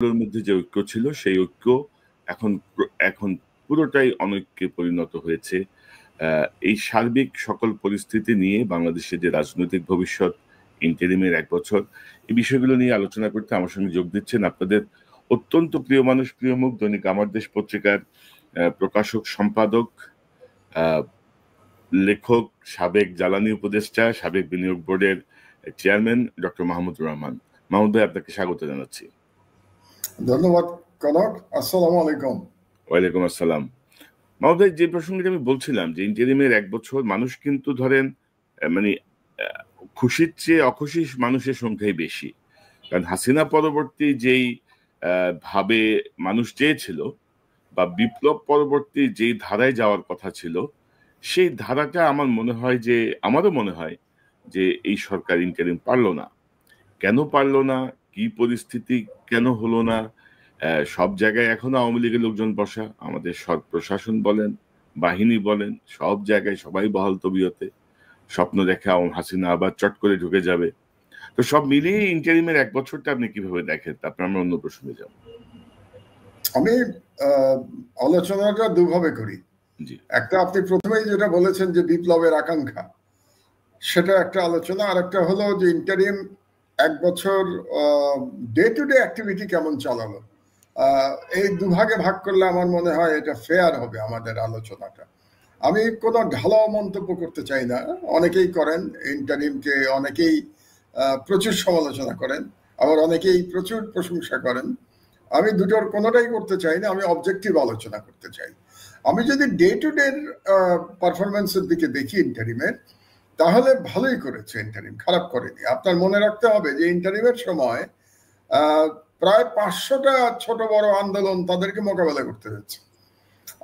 মধ্যে যে ঐক্য ছিল সেই ঐক্য এখন এখন পুরোটাই অনৈক্যে পরিণত হয়েছে। এই সার্বিক সকল পরিস্থিতি নিয়ে বাংলাদেশের যে রাজনৈতিক ভবিষ্যৎ, ইন্টারিমের ১ বছর, এই বিষয়গুলো নিয়ে আলোচনা করতে আমার সঙ্গে যোগ দিচ্ছেন আপনাদের অত্যন্ত প্রিয় মানুষ, প্রিয় মুখ, দৈনিক আমার দেশ পত্রিকার প্রকাশক সম্পাদক, লেখক, সাবেক জ্বালানি উপদেষ্টা, সাবেক বিনিয়োগ বোর্ডের চেয়ারম্যান ডক্টর মাহমুদুর রহমান। মাহমুদ ভাই, আপনাকে স্বাগত জানাচ্ছি। ধন্যবাদ কনক। আসসালামু আলাইকুম। ওয়ালাইকুম আসসালাম। মাহমুদ ভাই, যে প্রসঙ্গে আমি বলছিলাম যে ইন্টারিমের ১ বছর, মানুষ কিন্তু ধরেন মানে খুশির চেয়ে অখুশি মানুষের সংখ্যাই বেশি। কারণ হাসিনা পরবর্তী যেই ভাবে মানুষ চেয়েছিল বা বিপ্লব পরবর্তী যেই ধারায় যাওয়ার কথা ছিল, সেই ধারাটা আমারও মনে হয় যে এই সরকার ইন্টারিম পারলো না। কেন পারলো না, কি পরিস্থিতি, কেন হলো না? সব জায়গায় এখনো আওয়ামী লীগের লোকজন বসা, আমাদের সব প্রশাসন বলেন, বাহিনী বলেন, সব জায়গায় সবাই বহাল তবিয়তে স্বপ্ন দেখে হাসিনা আবার চট করে ঢুকে যাবে। তো সব মিলিয়ে ইন্টারিমের ১ বছরটা আপনি কিভাবে দেখেন? তারপর আমরা অন্য প্রশ্নে যাব। আমি আলোচনাটা দুভাবে করি। একটা, আপনি প্রথমেই যেটা বলেছেন যে বিপ্লবের আকাঙ্ক্ষা, সেটা একটা আলোচনা। আর একটা হলো যে ইন্টারিম ১ বছর ডে টু ডে অ্যাক্টিভিটি কেমন চালালো। এই দুভাগে ভাগ করলে আমার মনে হয় এটা ফেয়ার হবে আমাদের আলোচনাটা। আমি কোনো ঢালাও মন্তব্য করতে চাই না। অনেকেই করেন ইন্টারিমকে, অনেকেই প্রচুর সমালোচনা করেন, আবার অনেকেই প্রচুর প্রশংসা করেন। আমি দুটোর কোনোটাই করতে চাই না, আমি অবজেক্টিভ আলোচনা করতে চাই। আমি যদি ডে টু ডে পারফরমেন্সের দিকে দেখি ইন্টারিমের, তাহলে ভালোই করেছে ইন্টারিম, খারাপ করেনি। আপনার মনে রাখতে হবে যে ইন্টারিমের সময় প্রায় ৫০০টা ছোট বড় আন্দোলন তাদেরকে মোকাবেলা করতে হয়েছে।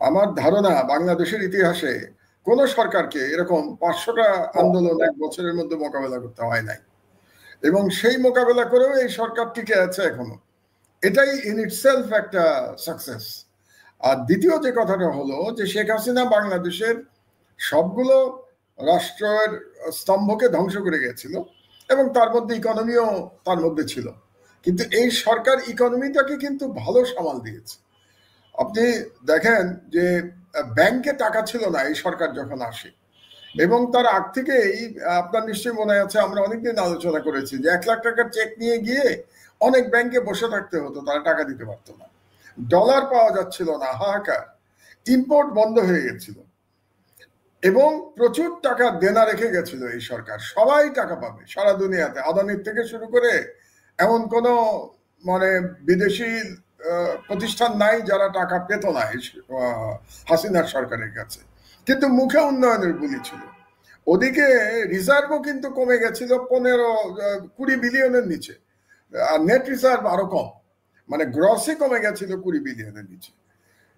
আমার ধারণা বাংলাদেশের ইতিহাসে কোন সরকারকে এরকম ৫০০টা আন্দোলন ১ বছরের মধ্যে মোকাবেলা করতে হয় নাই, এবং সেই মোকাবেলা করেও এই সরকার টিকে আছে এখনো। এটাই ইন ইটসেলফ একটা সাকসেস। আর দ্বিতীয় যে কথাটা হলো যে শেখ হাসিনা বাংলাদেশের সবগুলো রাষ্ট্রের স্তম্ভকে ধ্বংস করে গেছিল, এবং তার মধ্যে ইকোনমিও তার মধ্যে ছিল। কিন্তু এই সরকার ইকোনমিটাকে কিন্তু ভালো সামাল দিয়েছে। আপনি দেখেন যে ব্যাংকে টাকা ছিল না এই সরকার যখন আসে, এবং তার আগ থেকেই আপনার নিশ্চয়ই মনে আছে, আমরা অনেকদিন আলোচনা করেছি যে ১ লাখ টাকার চেক নিয়ে গিয়ে অনেক ব্যাংকে বসে থাকতে হতো, তারা টাকা দিতে পারতো না। ডলার পাওয়া যাচ্ছিল না, হাহাকার। ইম্পোর্ট বন্ধ হয়ে গেছিল, এবং প্রচুর টাকা দেনা রেখে গেছিল এই সরকার। সবাই টাকা পাবে সারা দুনিয়াতে, আদানির থেকে শুরু করে এমন কোনো বিদেশি প্রতিষ্ঠান নাই যারা টাকা পেত না হাসিনার সরকারের কাছে। কিন্তু মুখে উন্নয়নের বুলি ছিল। ওদিকে রিজার্ভও কিন্তু কমে গেছিল 15-20 বিলিয়নের নিচে, আর নেট রিজার্ভ আরো কম, গ্রসে কমে গেছিল 20 বিলিয়নের নিচে।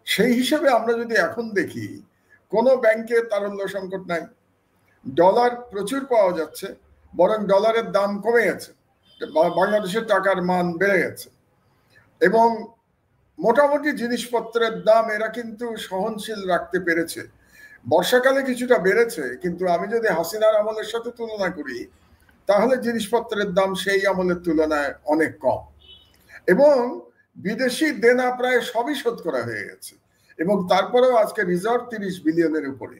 সেই হিসেবে আমরা যদি এখন দেখি, কোনো ব্যাংকে তারল্য সংকট নাই, ডলার প্রচুর পাওয়া যাচ্ছে, বরং ডলারের দাম কমে গেছে, বাংলাদেশের টাকার মান বেড়ে গেছে, এবং মোটামুটি জিনিসপত্রের দাম এরা কিন্তু সহনশীল রাখতে পেরেছে। বর্ষাকালে কিছুটা বেড়েছে, কিন্তু আমি যদি হাসিনার আমলের সাথে তুলনা করি, তাহলে জিনিসপত্রের দাম সেই আমলের তুলনায় অনেক কম, এবং বিদেশি দেনা প্রায় সবই শোধ করা হয়ে গেছে। এবং তারপরেও আজকে রিজার্ভ 30 বিলিয়নের উপরে।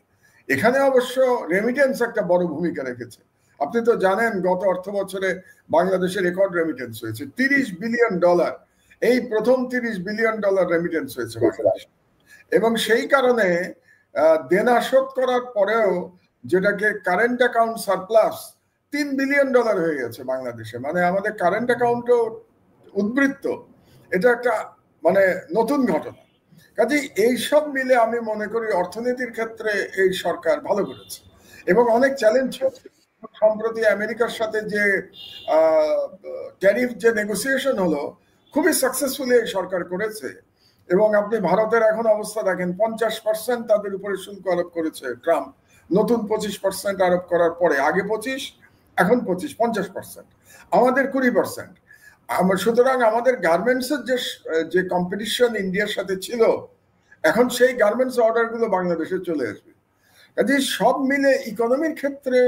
এখানে অবশ্য রেমিটেন্স একটা বড় ভূমিকা রেখেছে। আপনি তো জানেন গত অর্থ বছরে বাংলাদেশের রেকর্ড রেমিটেন্স হয়েছে 30 বিলিয়ন ডলার। এই প্রথম 30 বিলিয়ন ডলার রেমিটেন্স হয়েছে বাংলাদেশ। এবং সেই কারণে দেনা শোধ করার পরেও, যেটাকে current account surplus, 3 billion dollar হয়ে গেছে বাংলাদেশে। আমাদের কারেন্ট অ্যাকাউন্টও উদ্বৃত্ত। এটা একটা নতুন ঘটনা। কাজে এইসব মিলে আমি মনে করি অর্থনীতির ক্ষেত্রে এই সরকার ভালো করেছে, এবং অনেক চ্যালেঞ্জ হচ্ছে। সম্প্রতি আমেরিকার সাথে যে ট্যারিফ যে নেগোসিয়েশন হলো, খুবই সাকসেসফুলি এই সরকার করেছে। এবং আপনি ভারতের এখন অবস্থা দেখেন, 50% তাদের উপরে শুল্ক আরোপ করেছে ট্রাম্প, নতুন 25% আরোপ করার পরে। আগে 25, এখন 25, 50%। আমাদের 20%। সুতরাং আমাদের গার্মেন্টসের যে কম্পিটিশন ইন্ডিয়ার সাথে ছিল, এখন সেই গার্মেন্টস অর্ডার গুলো বাংলাদেশে চলে আসবে। কাজে সব মিলে ইকোনমির ক্ষেত্রে,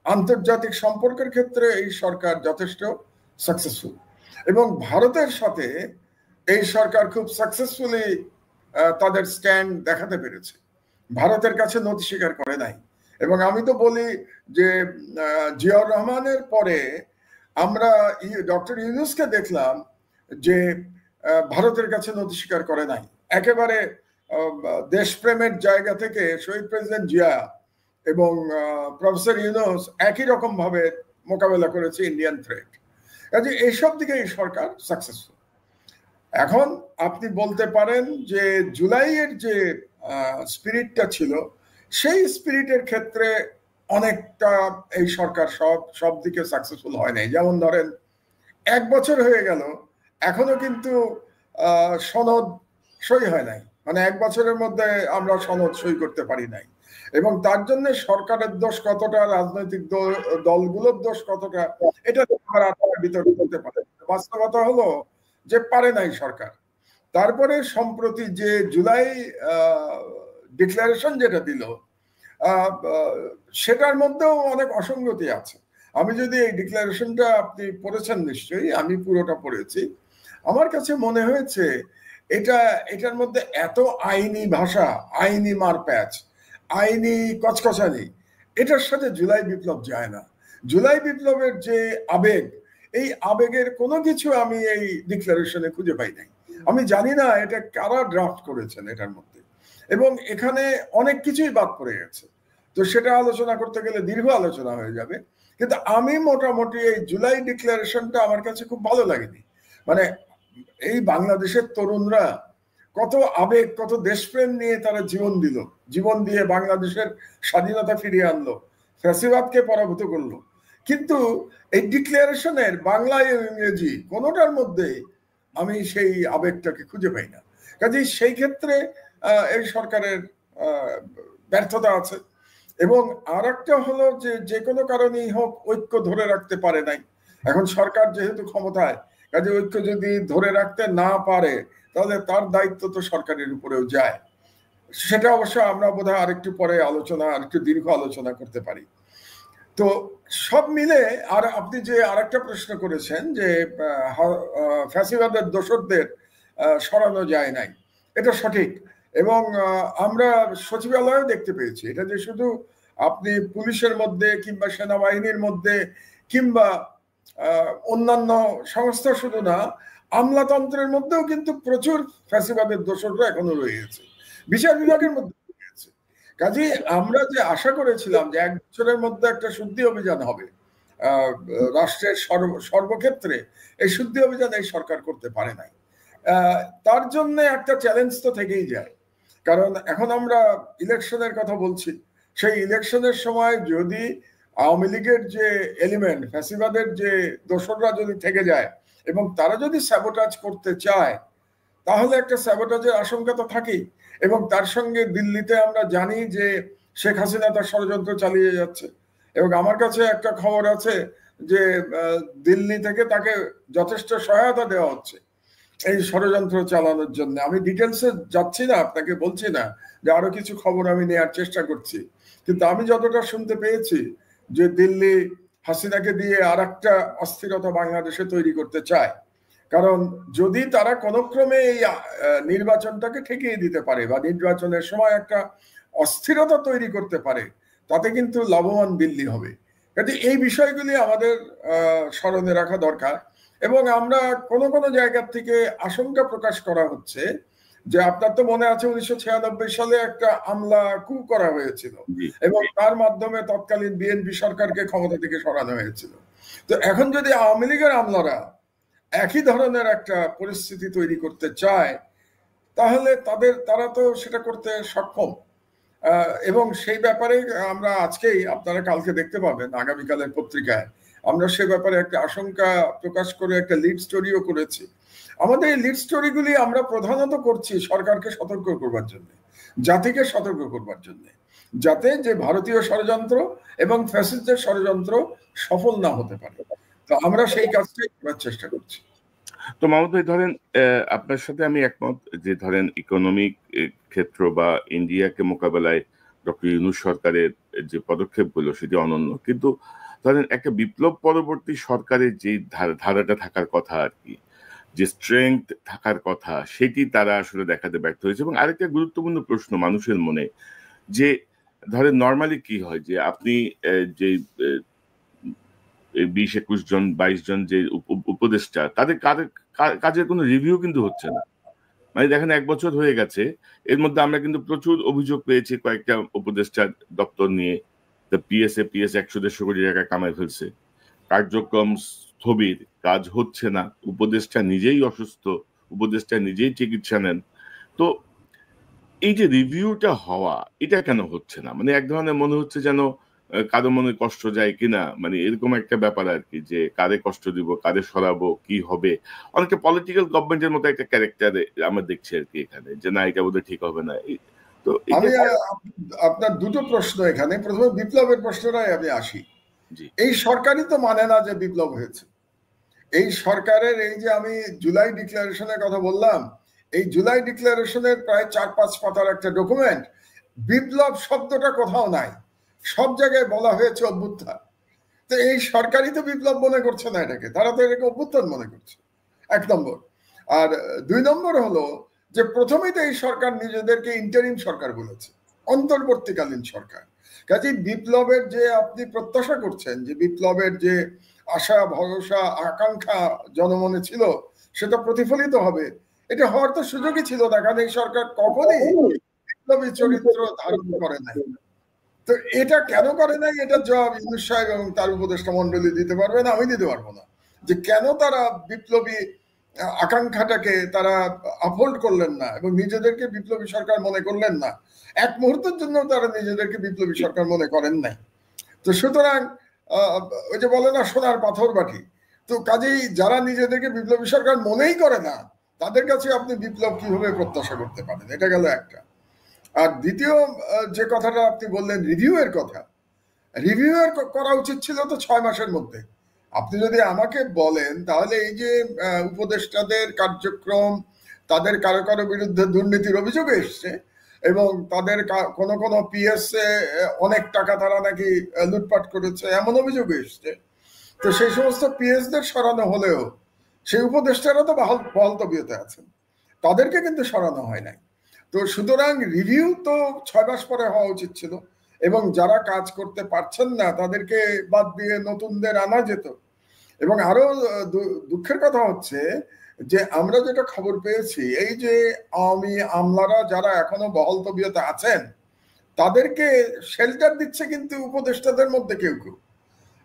আন্তর্জাতিক সম্পর্কের ক্ষেত্রে এই সরকার যথেষ্ট সাকসেসফুল। এবং ভারতের সাথে এই সরকার খুব সাকসেসফুলি তাদের স্ট্যান্ড দেখাতে পেরেছে, ভারতের কাছে নথি স্বীকার করে নাই। এবং আমি তো বলি যে জিয়াউর রহমানের পরে আমরা ডক্টর ইউনূসকে দেখলাম যে ভারতের কাছে নথি স্বীকার করে নাই। একেবারে দেশপ্রেমের জায়গা থেকে শহীদ প্রেসিডেন্ট জিয়া এবং প্রফেসর ইউনূস একই রকম ভাবে মোকাবেলা করেছে ইন্ডিয়ান থ্রেট। কাজে এইসব দিকে এই সরকার সাকসেসফুল। এখন আপনি বলতে পারেন যে জুলাইয়ের যে স্পিরিটটা ছিল, সেই স্পিরিটের ক্ষেত্রে অনেকটা এই সরকার সব দিকে সাকসেসফুল হয় নাই। যেমন ধরেন 1 বছর হয়ে গেল, এখনো কিন্তু সনদ সই হয় নাই, মানে 1 বছরের মধ্যে আমরা সনদ সই করতে পারি নাই। এবং তার জন্য সরকারের দোষ কতটা, রাজনৈতিক দলগুলোর দোষ কতটা, এটা বিতর্ক করতে পারে। বাস্তবতা হলো যে পারে নাই সরকার। তারপরে সম্প্রতি যে জুলাই ডিক্লারেশন যেটা দিল, সেটার মধ্যেও অনেক অসঙ্গতি আছে। আমি যদি এই ডিক্লারেশনটা, আপনি পড়েছেন নিশ্চয়ই, আমি পুরোটা পড়েছি, আমার কাছে মনে হয়েছে এটার মধ্যে এত আইনি ভাষা, আইনি মারপ্যাচ, আইনি কচকচানি, এটার সাথে জুলাই বিপ্লব যায় না। জুলাই বিপ্লবের যে আবেগ, এই আবেগের কোনো কিছু আমি এই ডিক্লারেশনে খুঁজে পাই নাই। আমি জানি না এটা কারা ড্রাফট করেছেন এটার মধ্যে, এবং এখানে অনেক কিছুই বাদ পড়ে গেছে। তো সেটা আলোচনা করতে গেলে দীর্ঘ আলোচনা হয়ে যাবে। কিন্তু আমি মোটামুটি এই জুলাই ডিক্লারেশনটা আমার কাছে খুব ভালো লাগেনি। মানে এই বাংলাদেশের তরুণরা কত আবেগ, কত দেশপ্রেম নিয়ে তারা জীবন দিল, জীবন দিয়ে বাংলাদেশের স্বাধীনতা ফিরিয়ে আনলো, ফ্যাসিবাদকে পরাভূত করলো। কিন্তু এই ডিক্লারেশনের বাংলা এবং ইংরেজি কোনোটার মধ্যে আমি সেই আবেগটাকে খুঁজে পাই না। কাজেই সেই ক্ষেত্রে এই সরকারের ব্যর্থতা আছে। এবং আর একটা হলো যে কোনো কারণেই হোক ঐক্য ধরে রাখতে পারে নাই। এখন সরকার যেহেতু ক্ষমতায়, কাজে ঐক্য যদি ধরে রাখতে না পারে, তাহলে তার দায়িত্ব তো সরকারের উপরেও যায়। সেটা অবশ্য আমরা বোধহয় আরেকটু পরে আরেকটু দীর্ঘ আলোচনা করতে পারি। তো সব মিলে, আর আপনি যে আরেকটা প্রশ্ন করেছেন যে ফ্যাসিবাদের দোসরদের সরানো যায় নাই, এটা সঠিক। এবং আমরা সচিবালয়ে দেখতে পেয়েছি এটা, যে শুধু আপনি পুলিশের মধ্যে কিংবা সেনাবাহিনীর মধ্যে কিংবা অন্যান্য সংস্থা শুধু না, আমলাতন্ত্রের মধ্যেও কিন্তু প্রচুর ফ্যাসিবাদের দোসররা এখনো রয়েছে, বিচার বিভাগের মধ্যে রয়েছে। কাজেই আমরা যে আশা করেছিলাম যে 1 বছরের মধ্যে একটা শুদ্ধি অভিযান হবে রাষ্ট্রের সর্বক্ষেত্রে, এই শুদ্ধি অভিযান এই সরকার করতে পারে নাই। তার জন্য একটা চ্যালেঞ্জ তো থেকেই যায়। কারণ এখন আমরা ইলেকশনের কথা বলছি, সেই ইলেকশনের সময় যদি আওয়ামী লীগের যে এলিমেন্ট, ফ্যাসিবাদের যে দোসররা যদি থেকে যায় এবং তারা যদি স্যাবোটাজ করতে চায়, তাহলে একটা স্যাবোটাজের আশঙ্কা তো থাকেই। এবং তার সঙ্গে দিল্লিতে আমরা জানি যে শেখ হাসিনা তার ষড়যন্ত্র চালিয়ে যাচ্ছে। এবং আমার কাছে একটা খবর আছে যে দিল্লি থেকে তাকে যথেষ্ট সহায়তা দেওয়া হচ্ছে এই ষড়যন্ত্র চালানোর জন্য। আমি ডিটেলসে যাচ্ছি না, আপনাকে বলছি না, যে আরো কিছু খবর আমি নেওয়ার চেষ্টা করছি। কিন্তু আমি যতটা শুনতে পেয়েছি যে দিল্লি হাসিনাকে দিয়ে আর একটা অস্থিরতা বাংলাদেশে তৈরি করতে চায়। কারণ যদি তারা কোনো ক্রমে এই নির্বাচনটাকে ঠেকিয়ে দিতে পারে বা নির্বাচনের সময় একটা অস্থিরতা তৈরি করতে পারে, তাতে কিন্তু লাভবান দিল্লি হবে। কাজে এই বিষয়গুলি আমাদের স্মরণে রাখা দরকার। এবং আমরা কোনো কোনো জায়গা থেকে আশঙ্কা প্রকাশ করা হচ্ছে যে, আপনার তো মনে আছে 1996 সালে একটা আমলা কু করা হয়েছিল এবং তার মাধ্যমে তৎকালীন বিএনপি সরকারকে ক্ষমতা থেকে সরানো হয়েছিল। তো এখন যদি আওয়ামী লীগের আমলারা একই ধরনের একটা পরিস্থিতি তৈরি করতে চায়, তাহলে তারা তো সেটা করতে সক্ষম। এবং সেই ব্যাপারে আমরা আজকেই, আপনারা কালকে দেখতে পাবেন আগামীকালের পত্রিকায়, আমরা সে ব্যাপারে একটা আশঙ্কা প্রকাশ করে একটা লিড স্টোরিও করেছি। আমাদের এই লিড স্টোরিগুলি আমরা প্রধানত করছি সরকারকে সতর্ক করবার জন্য, জাতিকে সতর্ক করবার জন্য, যাতে যে ভারতীয় ষড়যন্ত্র এবং ফ্যাসিস্টদের ষড়যন্ত্র সফল না হতে পারে। তো আমরা সেই কাজটাই করার চেষ্টা করছি। তো মাহমুদ ভাই, ধরেন আপনার সাথে আমি একমত যে ধরেন ইকোনমিক ক্ষেত্র বা ইন্ডিয়াকে মোকাবেলায় ডক্টর ইউনূস সরকারের যে পদক্ষেপগুলো সেটি অনন্য। কিন্তু ধরেন একটা বিপ্লব পরবর্তী সরকারের যে ধারাটা থাকার কথা আর কি, যে স্ট্রেংথ থাকার কথা সেটি তারা আসলে দেখাতে ব্যর্থ হয়েছে। এবং আরেকটা গুরুত্বপূর্ণ প্রশ্ন মানুষের মনে, যে ধরেন নর্মালি কি হয় যে আপনি যে 20-21 জন 22 জন যে উপদেষ্টা, তাদের কাজের কোনো রিভিউ কিন্তু হচ্ছে না। মানে দেখেন 1 বছর হয়ে গেছে, এর মধ্যে আমরা কিন্তু প্রচুর অভিযোগ পেয়েছি কয়েকটা উপদেষ্টার দপ্তর নিয়ে। পিএস 100-150 কোটি টাকা কামাই ফেলছে, কার্যক্রম স্থবির, কাজ হচ্ছে না, উপদেষ্টা নিজেই অসুস্থ, উপদেষ্টা নিজেই চিকিৎসা নেন। তো এই যে রিভিউটা হওয়া, এটা কেন হচ্ছে না? মানে এক ধরনের মনে হচ্ছে যেন কারো মনে কষ্ট যায় কিনা, মানে এরকম একটা ব্যাপার আর কি, যে কারে কষ্ট দিব, কারে সরাবো, কি হবে। অনেকটা পলিটিক্যাল গভর্নমেন্টের মতো একটা ক্যারেক্টার আমরা দেখছি আর কি এখানে, যে না এটা বোধহয় ঠিক হবে না। তো আমি আপনার দুটো প্রশ্ন এখানে, প্রথমে বিপ্লবের প্রশ্নটাই আমি আসি। এই সরকারই তো মানে না যে বিপ্লব হয়েছে। এই সরকারের এই যে আমি জুলাই ডিক্লারেশনের কথা বললাম, এই জুলাই ডিক্লারেশনের প্রায় 4-5 পাতার একটা ডকুমেন্ট, বিপ্লব শব্দটা কোথাও নাই, সব জায়গায় বলা হয়েছে অভ্যুত্থান। তো এই সরকারই তো বিপ্লব মনে করছে না এটাকে, তারা তো এটাকে অভ্যুত্থান মনে করছে, 1 নম্বর। আর 2 নম্বর হলো যে প্রথমেই তো এই সরকার নিজেদেরকে ইন্টারিম সরকার বলেছে, অন্তর্বর্তীকালীন সরকার। কাজে বিপ্লবের যে আপনি প্রত্যাশা করছেন, যে বিপ্লবের যে আশা ভরসা আকাঙ্ক্ষা জনমনে ছিল, সেটা প্রতিফলিত হবে, এটা হওয়ার তো সুযোগই ছিল না, কারণ এই সরকার কখনই বিপ্লবী চরিত্র ধারণ করে নাই। তো এটা কেন করে নাই, এটা জবাব ইউনূস সাহেব এবং তার উপদেষ্টা মন্ডলী দিতে পারবে না, আমি দিতে পারবো না, যে কেন তারা বিপ্লবী আকাঙ্ক্ষাটাকে তারা আপহোল্ড করলেন না এবং নিজেদেরকে বিপ্লবী সরকার মনে করলেন না। এক মুহূর্তের জন্য তারা নিজেদেরকে বিপ্লবী সরকার মনে করেন নাই। তো সুতরাং ওই যে বলে না সোনার পাথর বাটি, তো কাজেই যারা নিজেদেরকে বিপ্লবী সরকার মনেই করে না, তাদের কাছে আপনি বিপ্লব কিভাবে প্রত্যাশা করতে পারেন? এটা গেল একটা। আর দ্বিতীয় যে কথাটা আপনি বললেন রিভিউ এর কথা, রিভিউ এর করা উচিত ছিল তো 6 মাসের মধ্যে। আপনি যদি আমাকে বলেন তাহলে এই যে উপদেষ্টাদের কার্যক্রম, তাদের কারো কারো বিরুদ্ধে দুর্নীতির অভিযোগ এসছে এবং তাদের কোন কোন পিএস অনেক টাকা তারা নাকি লুটপাট করেছে এমন অভিযোগ এসছে, তো সেই সমস্ত পিএস দের সরানো হলেও সেই উপদেষ্টারা তো বহাল তবিয়তে আছেন, তাদেরকে কিন্তু সরানো হয় নাই। তো সুতরাং রিভিউ তো 6 মাস পরে হওয়া উচিত ছিল এবং যারা কাজ করতে পারছেন না তাদেরকে বাদ দিয়ে নতুনদের আনা যেত। এবং আরো দুঃখের কথা হচ্ছে যে আমরা যেটা খবর পেয়েছি, এই যে আওয়ামী আমলারা যারা এখনো বহাল তবিয়তে আছেন, তাদেরকে শেল্টার দিচ্ছে কিন্তু উপদেষ্টাদের মধ্যে কেউ কেউ।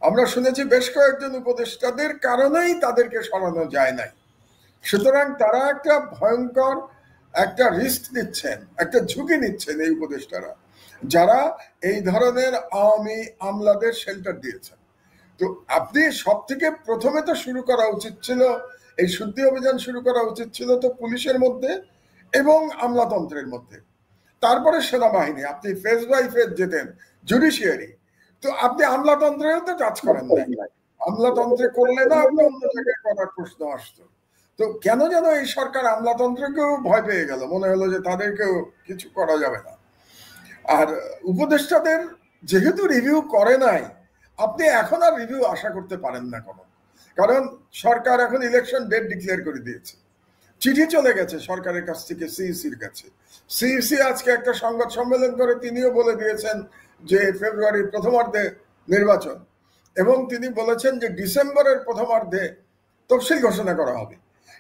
আমরা শুনেছি বেশ কয়েকজন উপদেষ্টাদের কারণেই তাদেরকে সরানো যায় নাই। সুতরাং তারা একটা ভয়ঙ্কর একটা রিস্ক নিচ্ছেন, একটা ঝুঁকি নিচ্ছেন এই উপদেষ্টারা, যারা এই ধরনের আওয়ামী আমলাদের শেল্টার দিয়েছেন। তো আপনি সব থেকে প্রথমে তো শুরু করা উচিত ছিল, এই শুদ্ধি অভিযান শুরু করা উচিত ছিল তো পুলিশের মধ্যে এবং আমলাতন্ত্রের মধ্যে, তারপরে সেনাবাহিনী, আপনি ফেজ বাই ফেজ যেতেন, জুডিশিয়ারি। তো আপনি আমলাতন্ত্রেও তো কাজ করেন না, আমলাতন্ত্রে করলে না আপনি অন্য জায়গায় করার প্রশ্ন আসতো। তো কেন যেন এই সরকার আমলাতন্ত্রকেও ভয় পেয়ে গেল, মনে হলো যে তাদেরকেও কিছু করা যাবে না। আর উপদেষ্টাদের যেহেতু রিভিউ করে নাই, আপনি এখন আর রিভিউ আশা করতে পারেন না কোনো, কারণ সরকার এখন ইলেকশন ডেট ডিক্লেয়ার করে দিয়েছে, চিঠি চলে গেছে সরকারের কাছ থেকে সিইসির কাছে। সিইসি আজকে একটা সংবাদ সম্মেলন করে তিনিও বলে দিয়েছেন যে ফেব্রুয়ারির প্রথমার্ধে নির্বাচন, এবং তিনি বলেছেন যে ডিসেম্বরের প্রথমার্ধে তফসিল ঘোষণা করা হবে।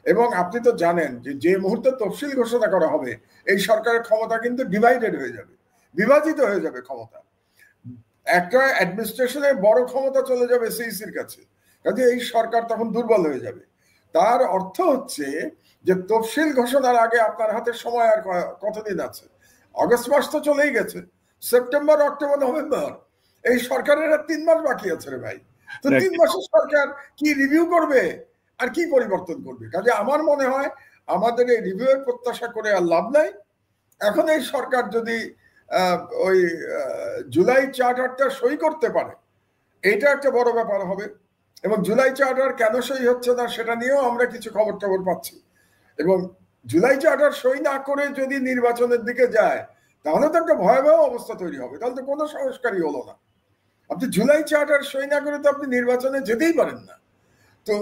এবং আপনি তো জানেন যে যে মুহূর্তে তফসিল ঘোষণা করা হবে, এই সরকারের ক্ষমতা কিন্তু ডিভাইডেড হয়ে যাবে, বিভাজিত হয়ে যাবে ক্ষমতা। একটা অ্যাডমিনিস্ট্রেশনের বড় ক্ষমতা চলে যাবে সিইসির কাছে, কাজে এই সরকার তখন দুর্বল হয়ে যাবে। তার অর্থ হচ্ছে যে তফসিল ঘোষণার আগে আপনার হাতে সময় আর কতদিন আছে? আগস্ট মাস তো চলেই গেছে, সেপ্টেম্বর অক্টোবর নভেম্বর, এই সরকারের আর 3 মাস বাকি আছে রে ভাই। তো 3 মাসের সরকার কি রিভিউ করবে আর কি পরিবর্তন করবে? কাজে আমার মনে হয় আমাদের এই রিভিউ এর প্রত্যাশা করে আর লাভ নাই। এখন এই সরকার যদি ওই জুলাই চার্টারটা সই করতে পারে, এটা একটা বড় ব্যাপার হবে। এবং জুলাই চার্টার কেন সই হচ্ছে না সেটা নিয়েও আমরা কিছু খবর পাচ্ছি। এবং জুলাই চার্টার সই না করে যদি নির্বাচনের দিকে যায়, তাহলে তো একটা ভয়াবহ অবস্থা তৈরি হবে, তাহলে তো কোনো সংস্কারই হলো না। আপনি জুলাই চার্টার সই না করে তো আপনি নির্বাচনে যেতেই পারেন না। তো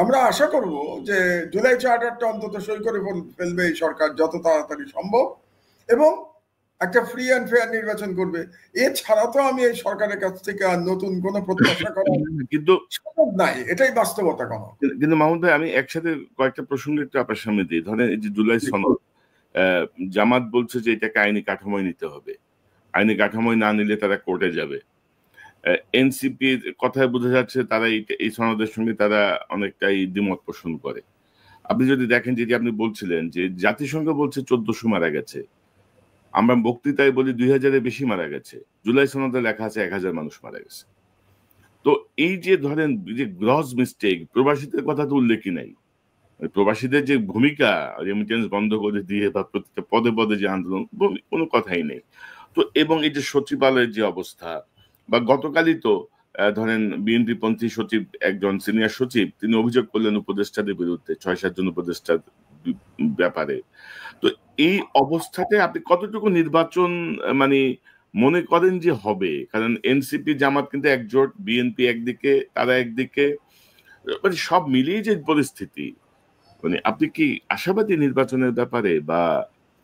আমরা আশা করব যে জুলাই চার্টারটা অন্তত সই করে ফেলবে এই সরকার যত তাড়াতাড়ি সম্ভব, এবং একটা ফ্রি অ্যান্ড ফেয়ার নির্বাচন করবে। এছাড়া তো আমি এই সরকারের কাছ থেকে আর নতুন কোনো প্রত্যাশা করা কিন্তু সম্ভব নাই, এটাই বাস্তবতা। কিন্তু মাহমুদ ভাই, আমি একসাথে কয়েকটা প্রসঙ্গ একটু আপনার সামনে দিই। ধরেন এই যে জুলাই সনদ, জামাত বলছে যে এটাকে আইনি কাঠামোয় নিতে হবে, আইনি কাঠামোয় না নিলে তারা কোর্টে যাবে। এনসিপির কথায় বোঝা যাচ্ছে তারা এই সনদের সঙ্গে তারা অনেকটাই দ্বিমত পোষণ করে। আপনি যদি দেখেন, যেটি আপনি বলছিলেন যে জাতিসংঘ বলছে 1400 মারা গেছে, আমরা বক্তৃতায় বলি 2000-এর বেশি মারা গেছে, জুলাই সনদে লেখা আছে 1000 মানুষ মারা গেছে। তো এই যে ধরেন যে গ্রস মিস্টেক, প্রবাসীদের কথা তো উল্লেখই নাই। প্রবাসীদের যে ভূমিকা, রেমিটেন্স বন্ধ করে দিয়ে বা প্রত্যেকটা পদে পদে যে আন্দোলন, কোনো কথাই নেই। তো এবং এই যে সচিবালয়ের যে অবস্থা, বা গতকালই তো ধরেন বিএনপি পন্থী সচিব, একজন সিনিয়র সচিব, তিনি অভিযোগ করলেন উপদেষ্টাদের বিরুদ্ধে, 6-7 জন উপদেষ্টার ব্যাপারে। তো এই অবস্থাতে আপনি কতটুকু নির্বাচন মানে মনে করেন যে হবে? কারণ এনসিপি জামাত কিন্তু একজোট, বিএনপি একদিকে, তারা একদিকে, মানে সব মিলিয়ে যে পরিস্থিতি, মানে আপনি কি আশাবাদী নির্বাচনের ব্যাপারে? বা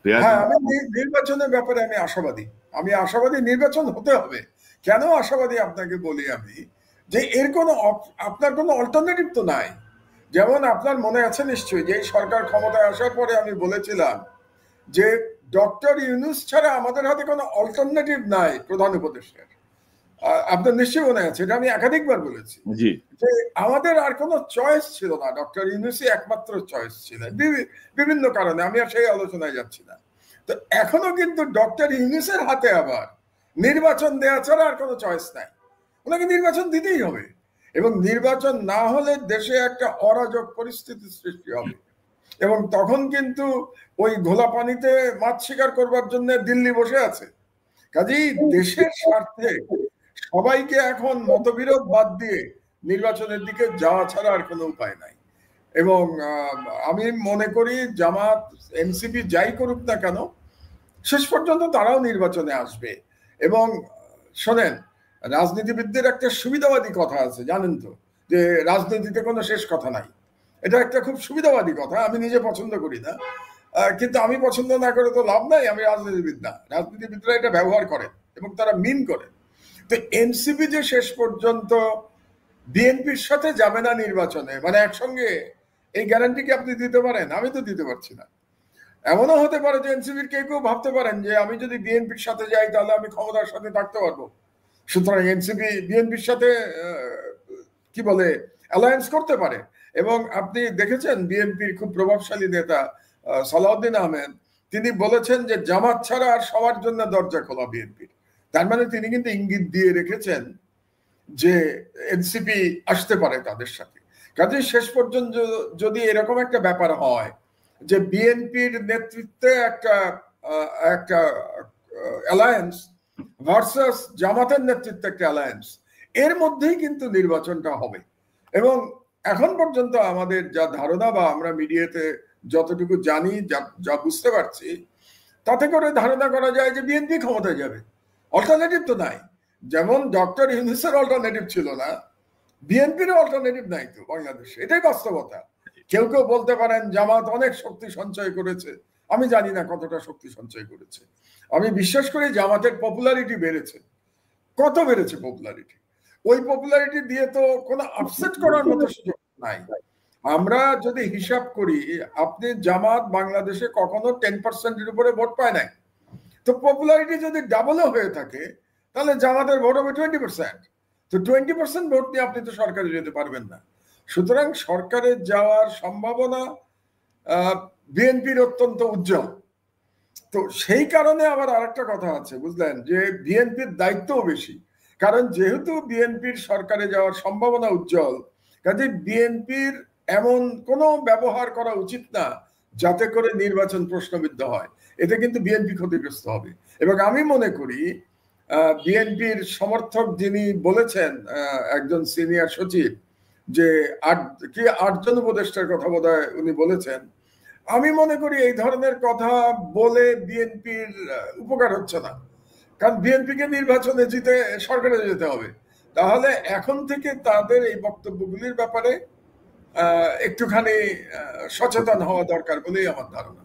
হ্যাঁ, আমি নির্বাচনের ব্যাপারে আমি আশাবাদী নির্বাচন হতে হবে। কেন আশাবাদী আপনাকে বলি আমি, যে এর কোনো আপনার কোনো অল্টারনেটিভ তো নাই। যেমন আপনার মনে আছে নিশ্চয়ই যে এই সরকার ক্ষমতায় আসার পরে আমি বলেছিলাম যে ডক্টর ইউনূস ছাড়া আমাদের হাতে কোনো অল্টারনেটিভ নাই প্রধান উপদেষ্টার। আপনার নিশ্চয়ই মনে আছে, এটা আমি একাধিকবার বলেছি যে আমাদের আর কোনো চয়েস ছিল না, ডক্টর ইউনূসই একমাত্র চয়েস ছিলেন বিভিন্ন কারণে, আমি আর সেই আলোচনায় যাচ্ছি না। তো এখনো কিন্তু ডক্টর ইউনূসের হাতে আবার নির্বাচন দেওয়া ছাড়া আর কোনো চয়েস নাই, ওনাকে নির্বাচন দিতেই হবে। এবং নির্বাচন না হলে দেশে একটা অরাজক পরিস্থিতির সৃষ্টি হবে, এবং তখন কিন্তু ওই ঘোলা পানিতে মাছ শিকার করবার জন্য দিল্লি বসে আছে। কাজেই দেশের স্বার্থে সবাইকে এখন মতবিরোধ বাদ দিয়ে নির্বাচনের দিকে যাওয়া ছাড়া আর কোনো উপায় নাই। এবং আমি মনে করি জামাত, এনসিপি যাই করুক না কেন, শেষ পর্যন্ত তারাও নির্বাচনে আসবে। এবং শোনেন, রাজনীতিবিদদের একটা সুবিধাবাদী কথা আছে, জানেন তো, যে রাজনীতিতে কোনো শেষ কথা নাই। এটা একটা খুব সুবিধাবাদী কথা, আমি নিজে পছন্দ করি না, কিন্তু আমি পছন্দ না করে তো লাভ নাই, আমি রাজনীতিবিদ না। রাজনীতিবিদরা এটা ব্যবহার করেন এবং তারা মিন করেন। তো এনসিপি যে শেষ পর্যন্ত বিএনপির সাথে যাবে না নির্বাচনে, মানে একসঙ্গে, এই গ্যারান্টি কি আপনি দিতে পারেন? আমি তো দিতে পারছি না। এমনও হতে পারে যে এনসিপির কেউ ভাবতে পারেন যে আমি যদি বিএনপির সাথে যাই তাহলে আমি ক্ষমতার সাথে থাকতে পারবো, সুতরাং এনসিপি বিএনপির সাথে কি বলে অ্যালায়েন্স করতে পারে। এবং আপনি দেখেছেন বিএনপির খুব প্রভাবশালী নেতা সালাউদ্দিন আহমেদ, তিনি বলেছেন যে জামাত ছাড়া আর সবার জন্য দরজা খোলা বিএনপির। তার মানে তিনি কিন্তু ইঙ্গিত দিয়ে রেখেছেন যে এনসিপি আসতে পারে তাদের সাথে। কাজে শেষ পর্যন্ত যদি এরকম একটা ব্যাপার হয় যে বিএনপির নেতৃত্বে একটা অ্যালায়েন্স ভার্সাস জামাতের নেতৃত্বে একটা অ্যালায়েন্স, এর মধ্যেই কিন্তু নির্বাচনটা হবে। এবং এখন পর্যন্ত আমাদের যা ধারণা, বা আমরা মিডিয়াতে যতটুকু জানি, যা বুঝতে পারছি, তাতে করে ধারণা করা যায় যে বিএনপি ক্ষমতায় যাবে, অল্টারনেটিভ তো নাই। যেমন ডক্টর ইউনূসের অল্টারনেটিভ ছিল না, বিএনপির অল্টারনেটিভ নাই তো বাংলাদেশে, এটাই বাস্তবতা। কেউ বলতে পারেন জামাত অনেক শক্তি সঞ্চয় করেছে, আমি জানি না কতটা শক্তি সঞ্চয় করেছে। আমি বিশ্বাস করি জামাতের পপুলারিটি বেড়েছে। কত বেড়েছে পপুলারিটি? ওই পপুলারিটি দিয়ে তো কোনো আপসেট করার মতো সুযোগ নাই। আমরা যদি হিসাব করি, আপনি জামাত বাংলাদেশে কখনো 10%-এর উপরে ভোট পায় নাই। তো পপুলারিটি যদি ডাবলও হয়ে থাকে, তাহলে জামাতের ভোট হবে 20%। তো 20% ভোট নিয়ে আপনি তো সরকারে যেতে পারবেন না। সুতরাং সরকারে যাওয়ার সম্ভাবনা বিএনপির অত্যন্ত উজ্জ্বল। তো সেই কারণে আবার আরেকটা কথা আছে, বুঝলেন, যে বিএনপির দায়িত্বও বেশি। কারণ যেহেতু বিএনপির সরকারে যাওয়ার সম্ভাবনা উজ্জ্বল, কাজে বিএনপির এমন কোনো ব্যবহার করা উচিত না যাতে করে নির্বাচন প্রশ্নবিদ্ধ হয়। এতে কিন্তু বিএনপি ক্ষতিগ্রস্ত হবে। এবং আমি মনে করি বিএনপির সমর্থক যিনি বলেছেন, একজন সিনিয়র সচিব, যে 8 জন উপদেষ্টার কথা বোধহয় উনি বলেছেন, আমি মনে করি এই ধরনের কথা বলে বিএনপির উপকার হচ্ছে না। কারণ বিএনপিকে নির্বাচনে জিতে সরকারে যেতে হবে। তাহলে এখন থেকে তাদের এই বক্তব্যগুলির ব্যাপারে একটুখানি সচেতন হওয়া দরকার বলেই আমার ধারণা।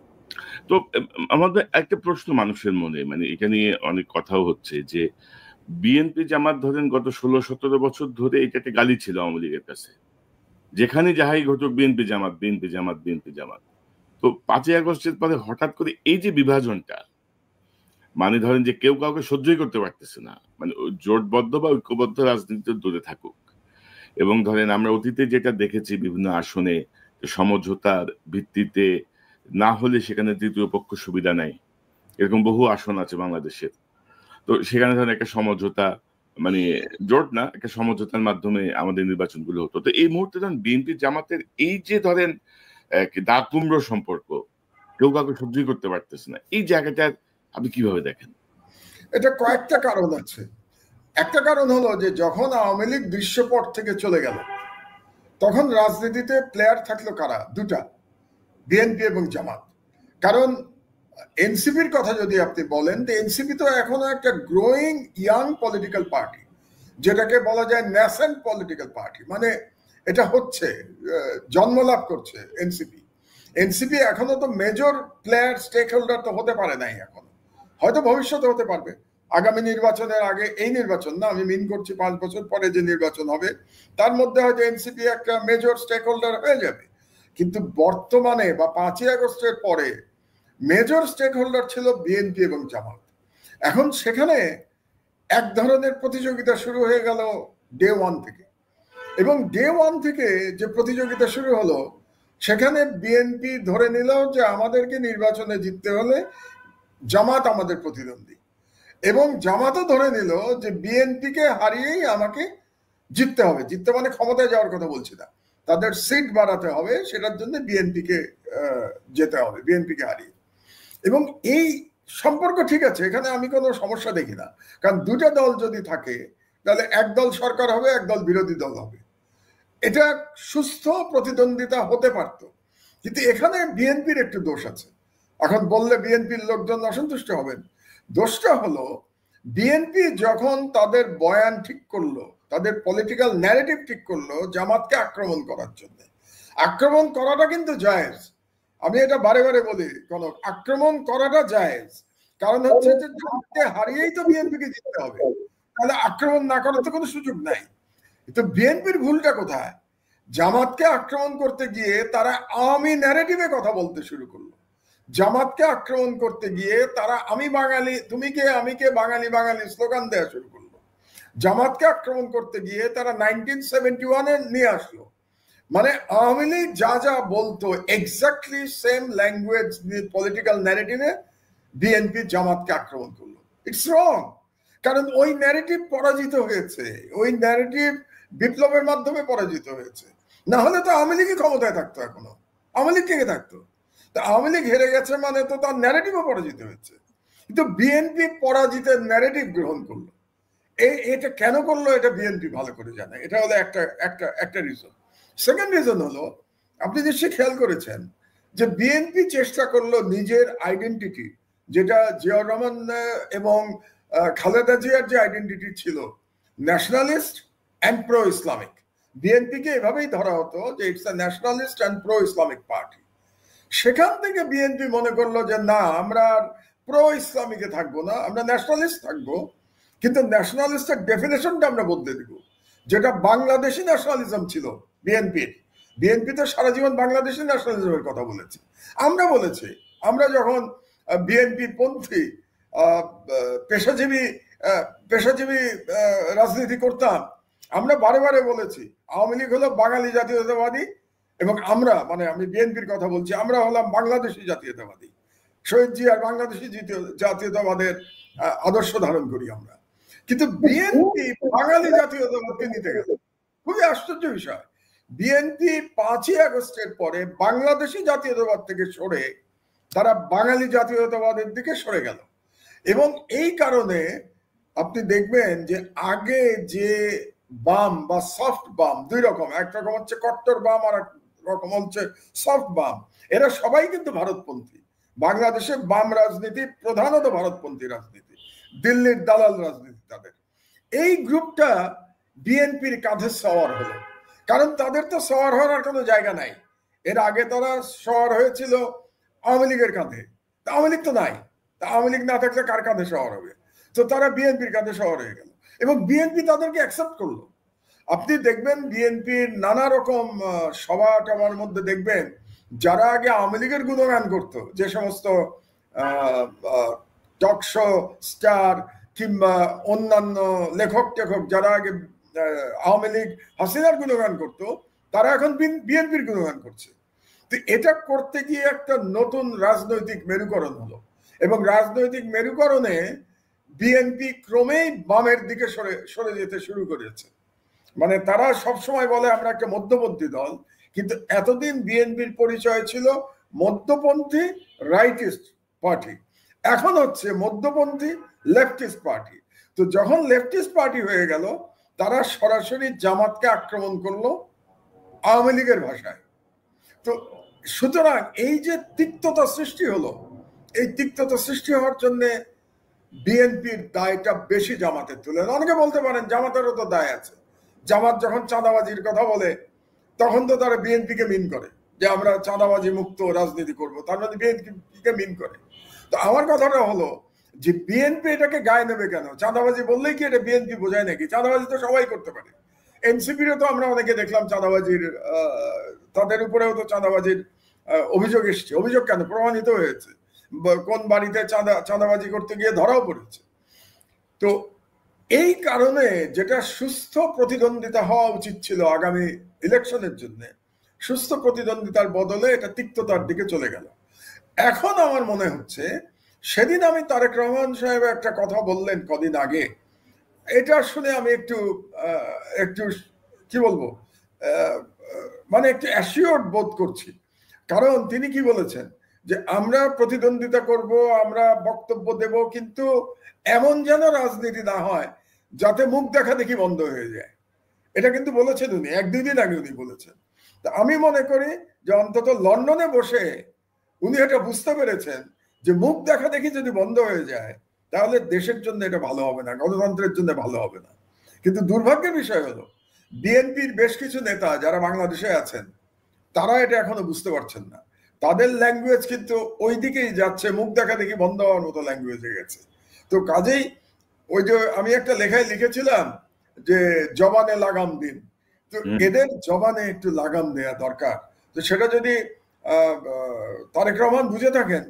তো আমাদের একটা প্রশ্ন মানুষের মনে, মানে এটা নিয়ে অনেক কথাও হচ্ছে যে বিএনপি জামাত ধরেন গত 16-17 বছর ধরে এটা একটা গালি ছিল আওয়ামী লীগের কাছে, যেখানে যাহাই ঘটুক বিএনপি জামাত, বিএনপি জামাত, বিএনপি জামাত। তো 5ই আগস্টের পরে হঠাৎ করে এই যে বিভাজনটা, মানে ধরেন যে কেউ কাউকে সহ্যই করতে পারতেছে না, মানে জোটবদ্ধ বা ঐক্যবদ্ধ রাজনীতি দূরে থাকুক। এবং ধরেন আমরা অতীতে যেটা দেখেছি বিভিন্ন আসনে সমঝোতার ভিত্তিতে না হলে সেখানে তৃতীয় পক্ষ সুবিধা নেয়, এরকম বহু আসন আছে বাংলাদেশের। তো সেখানে ধরেন একটা সমঝোতা, মানে জোট না, একটা সমঝোতার মাধ্যমে আমাদের নির্বাচনগুলো হতো। তো এই মুহূর্তে ধরেন বিএনপি জামাতের এই যে ধরেন দা কুমড়ো সম্পর্ক, কেউ কাউকে সহ্যই করতে পারতেছে না, এই জায়গাটার আপনি কিভাবে দেখেন? এটা কয়েকটা কারণ আছে। একটা কারণ হলো যে যখন আওয়ামী লীগ দৃশ্যপট থেকে চলে গেল, তখন রাজনীতিতে প্লেয়ার থাকলো কারা? দুটা, বিএনপি এবং জামাত। কারণ এনসিপির কথা যদি আপনি বলেন, তো এনসিপি তো এখনো একটা গ্রোয়িং ইয়াং পলিটিক্যাল পার্টি, যেটাকে বলা যায় ন্যাসেন্ট পলিটিক্যাল পার্টি, মানে এটা হচ্ছে জন্মলাভ করছে এনসিপি। এনসিপি এখনো তো মেজর প্লেয়ার, স্টেক হোল্ডার তো হতে পারে নাই এখনো, হয়তো ভবিষ্যতে হতে পারবে। আগামী নির্বাচনের আগে, এই নির্বাচন না, আমি মিন করছি 5 বছর পরে যে নির্বাচন হবে তার মধ্যে হয়তো এনসিপি একটা মেজর স্টেক হোল্ডার হয়ে যাবে। কিন্তু বর্তমানে বা 5ই আগস্টের পরে মেজর স্টেক হোল্ডার ছিল বিএনপি এবং জামাত। এখন সেখানে এক ধরনের প্রতিযোগিতা শুরু হয়ে গেল ডে ওয়ান থেকে। এবং ডে ওয়ান থেকে যে প্রতিযোগিতা শুরু হলো, সেখানে বিএনপি ধরে নিল যে আমাদেরকে নির্বাচনে জিততে হলে জামাত আমাদের প্রতিদ্বন্দ্বী, এবং জামাতও ধরে নিল যে বিএনপিকে হারিয়েই আমাকে জিততে হবে। জিততে মানে ক্ষমতায় যাওয়ার কথা বলছি না, তাদের সিট বাড়াতে হবে, সেটার জন্য বিএনপিকে যেতে হবে, বিএনপিকে হারিয়ে। এবং এই সম্পর্ক ঠিক আছে, এখানে আমি কোনো সমস্যা দেখি না। কারণ দুটা দল যদি থাকে তাহলে এক দল সরকার হবে, এক দল বিরোধী দল হবে, এটা সুস্থ প্রতিদ্বন্দ্বিতা হতে পারত। কিন্তু এখানে বিএনপির একটু দোষ আছে। এখন বললে বিএনপির লোকজন অসন্তুষ্ট হবেন। দোষটা হলো বিএনপি যখন তাদের বয়ান ঠিক করলো, তাদের পলিটিক্যাল ন্যারেটিভ ঠিক করলো জামাতকে আক্রমণ করার জন্য, আক্রমণ করাটা কিন্তু জায়েজ। আমি এটা বারে বারে বলি, কোন আক্রমণ করাটা জায়েজ, কারণ হচ্ছে যে জামাতকে হারিয়েই তো বিএনপিকে জিততে হবে, তাহলে আক্রমণ না করার তো কোনো সুযোগ নাই। তো বিএনপির ভুলটা কোথায়? জামাতকে আক্রমণ করতে গিয়ে তারা আওয়ামী ন্যারেটিভে কথা বলতে শুরু করলো। জামাতকে আক্রমণ করতে গিয়ে তারা আমি বাঙালি, তুমি কে, আমি কে, বাঙালি বাঙালি স্লোগান দেওয়া শুরু করলো। জামাতকে আক্রমণ করতে গিয়ে তারা 1971-এ নিয়ে আসলো, মানে আওয়ামী লীগ যা যা বলতো এক্স্যাক্টলি সেম ল্যাঙ্গুয়েজ পলিটিক্যাল ন্যারেটিভে বিএনপি জামাতকে আক্রমণ করলো। ইটস রং, কারণ ওই ন্যারেটিভ পরাজিত হয়েছে, ওই ন্যারেটিভ বিপ্লবের মাধ্যমে পরাজিত হয়েছে। না হলে তো আওয়ামী লীগই ক্ষমতায় থাকতো এখনো, আওয়ামী লীগ থেকে থাকতো। তা আওয়ামী লীগ হেরে গেছে মানে তো তার ন্যারেটিভও পরাজিত হয়েছে। কিন্তু বিএনপি পরাজিতের ন্যারেটিভ গ্রহণ করলো। এটা কেন করলো এটা বিএনপি ভালো করে জানে। এটা হলো একটা রিজন। সেকেন্ড রিজন হলো, আপনি নিশ্চয়ই খেয়াল করেছেন যে বিএনপি চেষ্টা করলো নিজের আইডেন্টিটি, যেটা জিয়াউর রহমান এবং খালেদা জিয়ার যে আইডেন্টিটি ছিল, ন্যাশনালিস্ট অ্যান্ড প্রো ইসলামিক। বিএনপিকে এভাবেই ধরা হতো যে it's a nationalist and pro Islamic party. সেখান থেকে বিএনপি মনে করলো যে না, আমরা প্রো ইসলামিকে থাকবো না, আমরা ন্যাশনালিস্ট থাকবো। কিন্তু ন্যাশনালিস্টের ডেফিনেশনটা আমরা বদলে দিব, যেটা বাংলাদেশি ন্যাশনালিজম ছিল বিএনপির। বিএনপি তো সারা জীবন বাংলাদেশি ন্যাশনালিজমের কথা বলেছে। আমরা বলেছি, আমরা যখন বিএনপি পন্থী পেশাজীবী পেশাজীবী রাজনীতি করতাম, আমরা বারে বারে বলেছি আওয়ামী লীগ হলো বাঙালি জাতীয়তাবাদী, এবং আমরা, মানে আমি বিএনপির কথা বলছি, আমরা হলাম বাংলাদেশি জাতীয়তাবাদী। শহীদ জিয়ার বাংলাদেশি জাতীয়তাবাদের আদর্শ ধারণ করি আমরা। কিন্তু বিএনপি বাঙালি জাতীয়তাবাদকে নিতে গেল। খুবই আশ্চর্য বিষয়, বিএনপি 5ই আগস্টের পরে বাংলাদেশি জাতীয়তাবাদ থেকে সরে তারা বাঙালি জাতীয়তাবাদের দিকে সরে গেল। এবং এই কারণে আপনি দেখবেন যে আগে যে বাম বা সফট বাম, দুই রকম, এক রকম হচ্ছে কট্টর বাম আর এক রকম হচ্ছে সফট বাম, এরা সবাই কিন্তু ভারতপন্থী। বাংলাদেশে বাম রাজনীতি প্রধানত ভারতপন্থী রাজনীতি, দিল্লির দালাল রাজনীতি তাদের। এই গ্রুপটা বিএনপির কাঁধে সওয়ার হলো। কারণ তাদের তো শহর হওয়ার কোনো জায়গা নাই। এর আগে তারা শহর হয়েছিল আওয়ামী লীগের কাঁধে, আওয়ামী লীগ তো নাই, আওয়ামী লীগ না থাকলে কার কাঁধে শহর হবে? তো তারা বিএনপির কাঁধে শহর হয়ে গেল এবং বিএনপি তাদেরকে অ্যাকসেপ্ট করলো। আপনি দেখবেন বিএনপির নানা রকম সভা টভার মধ্যে দেখবেন যারা আগে আওয়ামী লীগের গুণগান করতো, যে সমস্ত টক শো স্টার কিংবা অন্যান্য লেখক টেখক যারা আগে আওয়ামী লীগ হাসিনার গুণগান করতো, তারা এখন বিএনপির গুণগান করছে। তো এটা করতে গিয়ে একটা নতুন রাজনৈতিক মেরুকরণ হলো এবং রাজনৈতিক মেরুকরণে বিএনপি ক্রমেই বামের দিকে সরে যেতে শুরু করেছে। মানে তারা সবসময় বলে আমরা একটা মধ্যপন্থী দল, কিন্তু এতদিন বিএনপির পরিচয় ছিল মধ্যপন্থী রাইটিস্ট পার্টি, এখন হচ্ছে মধ্যপন্থী লেফটিস্ট পার্টি। তো যখন লেফটিস্ট পার্টি হয়ে গেল, তারা সরাসরি জামাতকে আক্রমণ করলো আওয়ামী লীগের ভাষায়। তো সুতরাং এই যে তিক্ততা সৃষ্টি হলো, এই তিক্ততা সৃষ্টি হওয়ার জন্য বিএনপির দায়টা বেশি জামাতের তুলে। অনেকে বলতে পারেন জামাতেরও তো দায় আছে। জামাত যখন চাঁদাবাজির কথা বলে তখন তো তারা বিএনপিকে মিন করে যে আমরা চাঁদাবাজি মুক্ত রাজনীতি করব, তার মানে বিএনপিকে মিন করে। তো আমার কথাটা হলো যে বিএনপি এটাকে গায়ে নেবে কেন? চাঁদাবাজি বললেই কি এটা বিএনপি বোঝায় নাকি? চাঁদাবাজি তো সবাই করতে পারে। এনসিপিরও তো আমরা অনেকে দেখলাম চাঁদাবাজির, তাদের উপরেও তো চাঁদাবাজির অভিযোগ এসছে। অভিযোগ কেন? প্রমাণিত হয়েছে, কোন বাড়িতে চাঁদাবাজি করতে গিয়ে ধরাও পড়েছে। তো এই কারণে যেটা সুস্থ প্রতিদ্বন্দ্বিতা হওয়া উচিত ছিল আগামী ইলেকশনের জন্য, সুস্থ প্রতিদ্বন্দ্বিতার বদলে এটা তিক্ততার দিকে চলে গেল। এখন আমার মনে হচ্ছে, সেদিন আমি তারেক রহমান সাহেব একটা কথা বললেন কদিন আগে, এটা শুনে আমি একটু কি বলবো, মানে একটু অ্যাসিওর্ড বোধ করছি। কারণ তিনি কি বলেছেন যে আমরা প্রতিদ্বন্দ্বিতা করব, আমরা বক্তব্য দেব, কিন্তু এমন যেন রাজনীতি না হয় যাতে মুখ দেখা দেখি বন্ধ হয়ে যায়। এটা কিন্তু বলেছেন উনি, 1-2 দিন আগে উনি বলেছেন। তা আমি মনে করি যে অন্তত লন্ডনে বসে উনি এটা বুঝতে পেরেছেন যে মুখ দেখা দেখি যদি বন্ধ হয়ে যায় তাহলে দেশের জন্য এটা ভালো হবে না, গণতন্ত্রের জন্য ভালো হবে না। কিন্তু দুর্ভাগ্যের বিষয় হলো বিএনপির বেশ কিছু নেতা যারা বাংলাদেশে আছেন তারা এটা এখনো বুঝতে পারছেন না। তাদের ল্যাঙ্গুয়েজ কিন্তু ওই দিকেই যাচ্ছে, মুখ দেখা দেখি বন্ধ হওয়ার মতো ল্যাঙ্গুয়েজ হয়ে গেছে। তো কাজেই ওই যে আমি একটা লেখায় লিখেছিলাম যে জবানে লাগাম দিন, তো এদের জবানে একটু লাগাম দেয়া দরকার। তো সেটা যদি তারেক রহমান বুঝে থাকেন,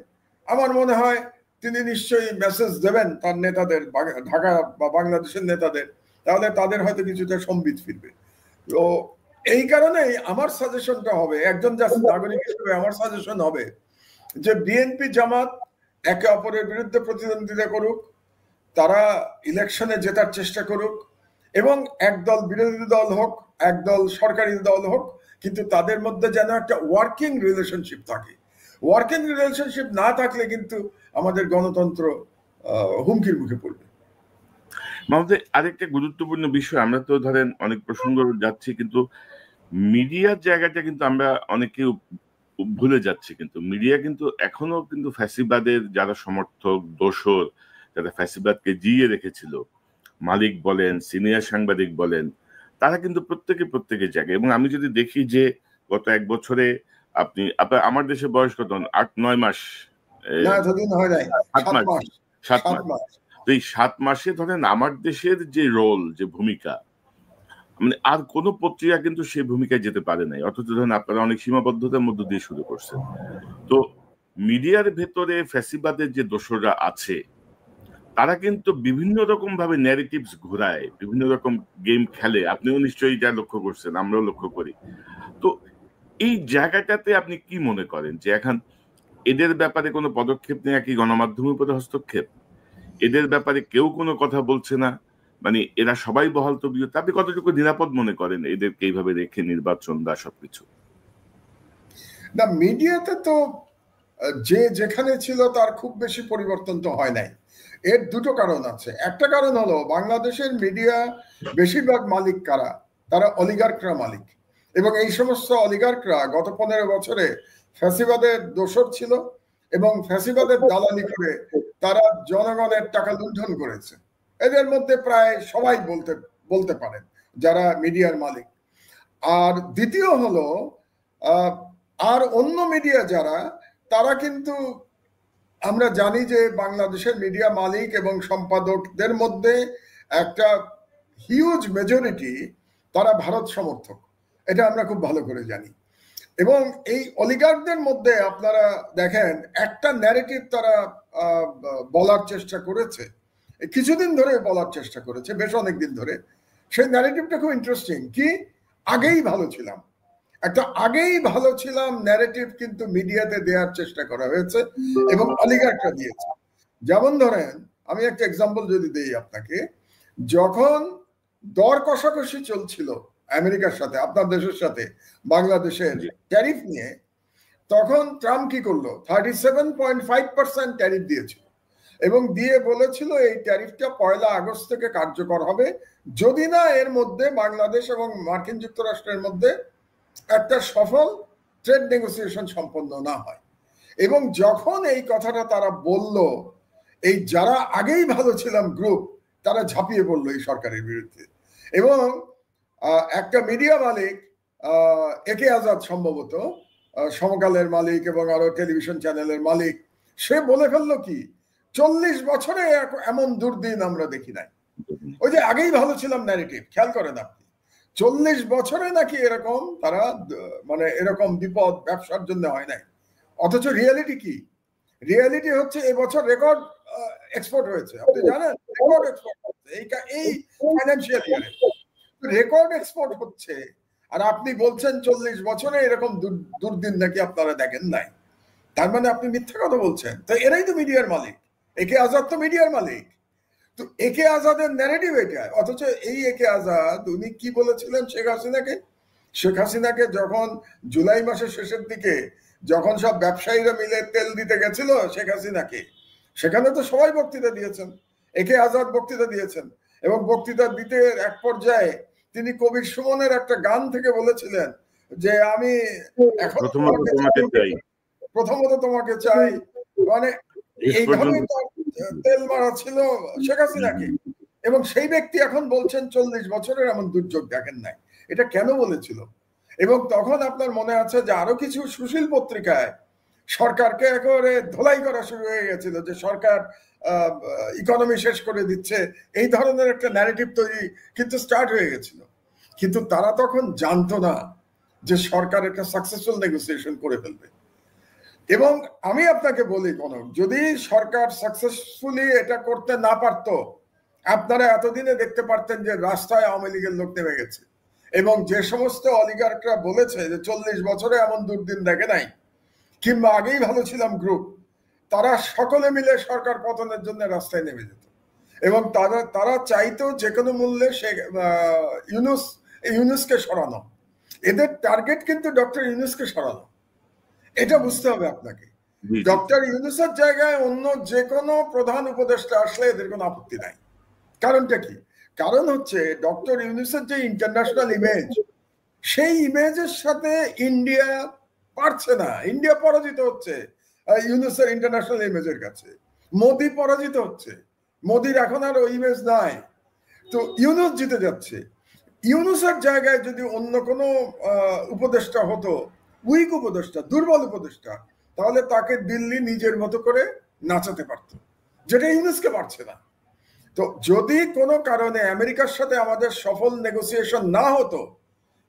আমার মনে হয় তিনি নিশ্চয়ই মেসেজ দেবেন তার নেতাদের, ঢাকা বা বাংলাদেশের নেতাদের, তাহলে তাদের হয়তো কিছুটা সম্বিত ফিরবে। তো এই কারণেই আমার সাজেশনটা হবে, একজন নাগরিক হিসেবে আমার সাজেশন হবে যে বিএনপি জামাত একে অপরের বিরুদ্ধে প্রতিদ্বন্দ্বিতা করুক, তারা ইলেকশনে জেতার চেষ্টা করুক, এবং একদল বিরোধী দল হোক, একদল সরকারি দল হোক, কিন্তু তাদের মধ্যে যেন একটা ওয়ার্কিং রিলেশনশিপ থাকে। ওয়ার্কিং রিলেশনশিপ না থাকলে কিন্তু আমাদের গণতন্ত্র হুমকির মুখে পড়বে। আমাদের আরেকটা গুরুত্বপূর্ণ বিষয়, আমরা তো ধরেন অনেক প্রসঙ্গ যাচ্ছি, কিন্তু মিডিয়ার জায়গাটা কিন্তু আমরা অনেকে ভুলে যাচ্ছি। কিন্তু মিডিয়া কিন্তু এখনো কিন্তু ফ্যাসিবাদের যারা সমর্থক, দোসর, যারা ফ্যাসিবাদকে জিয়ে রেখেছিল, মালিক বলেন, সিনিয়র সাংবাদিক বলেন, তারা কিন্তু প্রত্যেকের জায়গায়। এবং আমি যদি দেখি যে গত 1 বছরে আপনার আমার দেশে বয়স কত, 8-9 মাস, 7 মাস। তো এই 7 মাসে ধরেন আমার দেশের যে রোল, যে ভূমিকা, মানে আর কোন পত্রিকা কিন্তু সেই ভূমিকায় যেতে পারে নাই। অথচ ধরেন আপনারা অনেক সীমাবদ্ধতার মধ্য দিয়ে শুরু করছেন। তো মিডিয়ার ভেতরে ফ্যাসিবাদের যে দোসররা আছে, তারা কিন্তু বিভিন্ন রকম ভাবে ন্যারেটিভস ঘোরায়, বিভিন্ন রকম গেম খেলে। আপনিও নিশ্চয়ই যা লক্ষ্য করছেন, আমরাও লক্ষ্য করি। তো এই জায়গাটাতে আপনি কি মনে করেন যে এখন এদের ব্যাপারে কোনো পদক্ষেপ নেওয়া কি গণমাধ্যমের উপরে হস্তক্ষেপ? এদের ব্যাপারে কেউ কোনো কথা বলছে না, মানে এরা সবাই বহাল তবিয়ত। আপনি কতটুকু নিরাপদ মনে করেন এদেরকে এইভাবে রেখে, নির্বাচন বা সবকিছু? না, মিডিয়াতে তো যে যেখানে ছিল তার খুব বেশি পরিবর্তন তো হয় নাই। এর দুটো কারণ আছে। একটা কারণ হলো বাংলাদেশের মিডিয়া বেশিরভাগ মালিক কারা? তারা অলিগার্করা মালিক, এবং এই সমস্ত অলিগার্করা গত 15 বছরে ফ্যাসিবাদের দোসর ছিল এবং ফ্যাসিবাদের দালালি করে তারা জনগণের টাকা লুণ্ঠন করেছে। এদের মধ্যে প্রায় সবাই বলতে পারেন যারা মিডিয়ার মালিক। আর দ্বিতীয় হলো আর অন্য মিডিয়া যারা, তারা কিন্তু আমরা জানি যে বাংলাদেশের মিডিয়া মালিক এবং সম্পাদকদের মধ্যে একটা হিউজ মেজরিটি তারা ভারত সমর্থক, এটা আমরা খুব ভালো করে জানি। এবং এই অলিগার্কদের মধ্যে আপনারা দেখেন একটা ন্যারেটিভ তারা বলার চেষ্টা করেছে, কিছুদিন ধরে বলার চেষ্টা করেছে, বেশ অনেকদিন ধরে। সেই ন্যারেটিভটা খুব ইন্টারেস্টিং, কি আগেই ভালো ছিলাম, একটা আগেই ভালো ছিলাম ন্যারেটিভ কিন্তু মিডিয়াতে দেওয়ার চেষ্টা করা হয়েছে এবং অলিগার্করা দিয়েছে। যেমন ধরেন, আমি একটা এক্সাম্পল যদি দিই আপনাকে, যখন দর কষাকষি চলছিল আমেরিকার সাথে, আপনার দেশের সাথে বাংলাদেশের ট্যারিফ নিয়ে, তখন ট্রাম্প কি করলো, 37.5% ট্যারিফ দিয়েছিল এবং দিয়ে বলেছিল এই ট্যারিফটা 1 আগস্ট থেকে কার্যকর হবে যদি না এর মধ্যে বাংলাদেশ এবং মার্কিন যুক্তরাষ্ট্রের মধ্যে একটা সফল ট্রেড নেগোসিয়েশন সম্পন্ন না হয়। এবং যখন এই কথাটা তারা বলল, এই যারা আগেই ভালো ছিলাম গ্রুপ, তারা ঝাঁপিয়ে পড়লো এই সরকারের বিরুদ্ধে। এবং একটা মিডিয়া মালিক, একে আজাদ সম্ভবত, সমকালের মালিক এবং আরো টেলিভিশন চ্যানেলের মালিক, সে বলে ফেললো কি, 40 বছরে এমন দুর্দিন আমরা দেখি নাই। ওই যে আগেই ভালো ছিলাম ন্যারেটিভ, খেয়াল করেন আপনি, 40 বছরে নাকি এরকম তারা মানে এরকম বিপদ ব্যবসার জন্য হয় নাই। অথচ রিয়ালিটি কি? রিয়ালিটি হচ্ছে এবছর রেকর্ড এক্সপোর্ট হয়েছে, আপনি জানেন, রেকর্ড এক্সপোর্ট হচ্ছে এই ফাইন্যান্সিয়াল ইয়ারে, রেকর্ড এক্সপোর্ট হচ্ছে। আর আপনি বলছেন 40 বছরে এরকম দুর্দিন নাকি আপনারা দেখেন নাই। তার মানে আপনি মিথ্যা কথা বলছেন। তো এরাই তো মিডিয়ার মালিক, একে আজাদ তো মিডিয়ার মালিক। তো একে আজাদের ন্যারেটিভ এটা। অথচ এই একে আজাদ উনি কি বলেছিলেন শেখ হাসিনাকে? শেখ হাসিনাকে যখন জুলাই মাসের শেষের দিকে যখন সব ব্যবসায়ীরা মিলে তেল দিতে গেছিল শেখ হাসিনাকে, সেখানে তো সবাই বক্তৃতা দিয়েছেন, একে আজাদ বক্তৃতা দিয়েছেন। এবং বক্তৃতা দিতে এক পর্যায়ে তিনি কবির সুমনের একটা গান থেকে বলেছিলেন যে আমি এখন প্রথমত তোমাকে চাই, মানে এইভাবে তেল মারা ছিল শেখ হাসিনাকে। এবং সেই ব্যক্তি এখন বলছেন 40 বছরের এমন দুর্যোগ দেখেন নাই। এটা কেন বলেছিল? এবং তখন আপনার মনে আছে যে আরো কিছু সুশীল পত্রিকায় সরকারকে একেবারে ধোলাই করা শুরু হয়ে গেছিল, যে সরকার ইকোনমি শেষ করে দিচ্ছে, এই ধরনের একটা ন্যারেটিভ তৈরি কিন্তু স্টার্ট হয়ে গেছিল। কিন্তু তারা তখন জানতো না যে সরকার একটা সাকসেসফুল নেগোসিয়েশন করে ফেলবে। এবং আমি আপনাকে বলি, কনক, যদি সরকার সাকসেসফুলি এটা করতে না পারতো, আপনারা এতদিনে দেখতে পারতেন যে রাস্তায় আওয়ামী লীগের লোক নেমে গেছে। এবং যে সমস্ত অলিগার্করা বলেছে যে 40 বছরে এমন দুর্দিন দেখে নাই, কিংবা আগেই ভালো ছিলাম গ্রুপ, তারা সকলে মিলে সরকার পতনের জন্য রাস্তায় নেমে যেত। এবং তারা চাইতো যে কোনো মূল্যে ইউনূসকে সরানো। এদের টার্গেট কিন্তু ডক্টর ইউনূসকে সরানো, এটা বুঝতে হবে আপনাকে। ডক্টর ইউনূসের জায়গায় অন্য যে কোনো প্রধান উপদেষ্টা আসলে এদের কোনো আপত্তি নাই। কারণটা কি? কারণ হচ্ছে ডক্টর ইউনূসের যে ইন্টারন্যাশনাল ইমেজ, সেই ইমেজের সাথে ইন্ডিয়া পারছে না। ইন্ডিয়া পরাজিত হচ্ছে ইউনূসের ইন্টারন্যাশনাল ইমেজের কাছে। মোদি পরাজিত হচ্ছে, মোদির এখন আর ওই ইমেজ নাই। তো ইউনূস জিতে যাচ্ছে। ইউনূসের জায়গায় যদি অন্য কোনো উপদেষ্টা হতো, উইক উপদেষ্টা, দুর্বল উপদেষ্টা, তাহলে তাকে দিল্লি নিজের মতো করে নাচাতে পারত, যেটা ইউনূসকে পারছে না। তো যদি কোনো কারণে আমেরিকার সাথে আমাদের সফল নেগোসিয়েশন না হতো,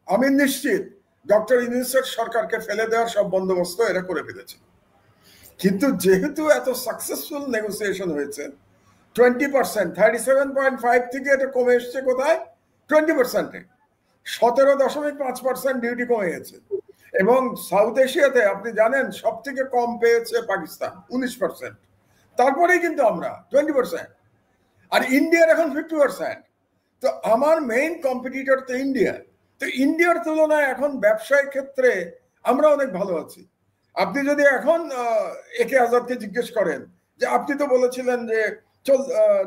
আমি নিশ্চিত ডক্টর ইউনূসের সরকারকে ফেলে দেওয়ার সব বন্দোবস্ত এরা করে ফেলেছে। কিন্তু যেহেতু এত সাকসেসফুল নেগোসিয়েশন হয়েছে, 20%, 37.5 থেকে এটা কমে এসছে কোথায়? 20%-এ। 17.5% ডিউটি কমে গেছে। এবং সাউথ এশিয়াতে আপনি জানেন সব থেকে কম পেয়েছে পাকিস্তান, 19%। তারপরেই কিন্তু আমরা 20%, আর ইন্ডিয়ার এখন 50%। তো আমার মেইন কম্পিটিটর তো ইন্ডিয়া। তো ইন্ডিয়ার তুলনায় এখন ব্যবসায় ক্ষেত্রে আমরা অনেক ভালো আছি। আপনি যদি এখন একে আজাদকে জিজ্ঞেস করেন যে আপনি তো বলেছিলেন যে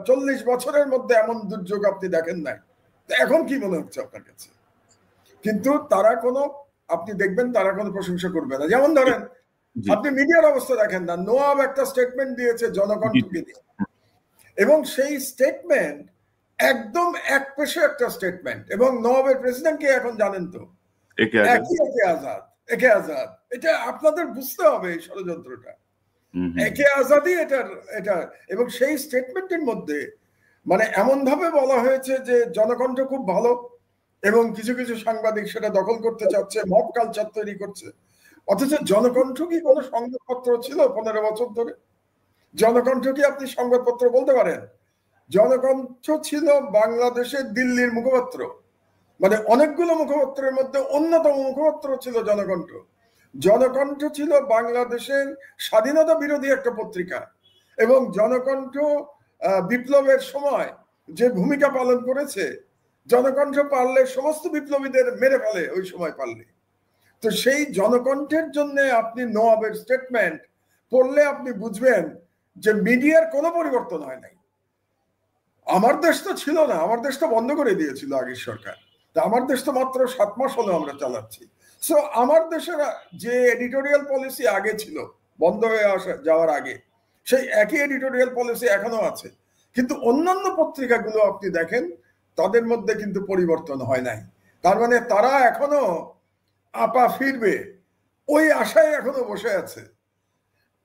40 বছরের মধ্যে এমন দুর্যোগ আপনি দেখেন নাই, এখন কি মনে হচ্ছে আপনার কাছে? কিন্তু তারা কোনো, আপনি দেখবেন তারা কোনো প্রশংসা করবে না। যেমন ধরেন আপনি মিডিয়ার অবস্থা দেখেন না, নোয়াব একটা স্টেটমেন্ট দিয়েছে জনকণ্ঠকে নিয়ে, এবং সেই স্টেটমেন্ট একদম একপেশে একটা স্টেটমেন্ট। এবং নোয়াবের প্রেসিডেন্ট কে এখন জানেন তো? একে আজাদ, একে আজাদ, একে আজাদ, এটা আপনাদের বুঝতে হবে এই ষড়যন্ত্রটা। একে আজাদই এটা, এবং সেই স্টেটমেন্টের মধ্যে মানে এমন ভাবে বলা হয়েছে যে জনকণ্ঠ খুব ভালো, এবং কিছু কিছু সাংবাদিক সেটা দখল করতে চাচ্ছে, মব কালচার তৈরি করছে। অথচ জনকণ্ঠ কি কোনো সংবাদপত্র ছিল 15 বছর ধরে? জনকণ্ঠ কি আপনি সংবাদপত্র বলতে পারেন? জনকণ্ঠ ছিল বাংলাদেশের দিল্লির মুখপাত্র, মানে অনেকগুলো মুখপাত্রের মধ্যে অন্যতম মুখপাত্র ছিল জনকণ্ঠ। জনকণ্ঠ ছিল বাংলাদেশের স্বাধীনতা বিরোধী একটা পত্রিকা, এবং জনকণ্ঠ বিপ্লবের সময় যে ভূমিকা পালন করেছে, জনকণ্ঠ পারলে সমস্ত বিপ্লবীদের মেরে ফেলে ওই সময় পারলে। তো সেই জনকণ্ঠের জন্য আপনি নওয়াবের স্টেটমেন্ট পড়লে আপনি বুঝবেন যে মিডিয়ার কোনো পরিবর্তন হয় নাই। আমার দেশ তো ছিল না, আমার দেশটা বন্ধ করে দিয়েছিল আগের সরকার। তা আমার দেশ তো মাত্র 7 মাস হলো আমরা চালাচ্ছি। সো আমার দেশের যে এডিটোরিয়াল পলিসি আগে ছিল বন্ধ হয়ে যাওয়ার আগে, সেই একই এডিটোরিয়াল পলিসি এখনো আছে। কিন্তু অন্যান্য পত্রিকাগুলো আপনি দেখেন, তাদের মধ্যে কিন্তু পরিবর্তন হয় নাই। তার মানে তারা এখনো আপা ফিরবে ওই আশায় এখনো বসে আছে।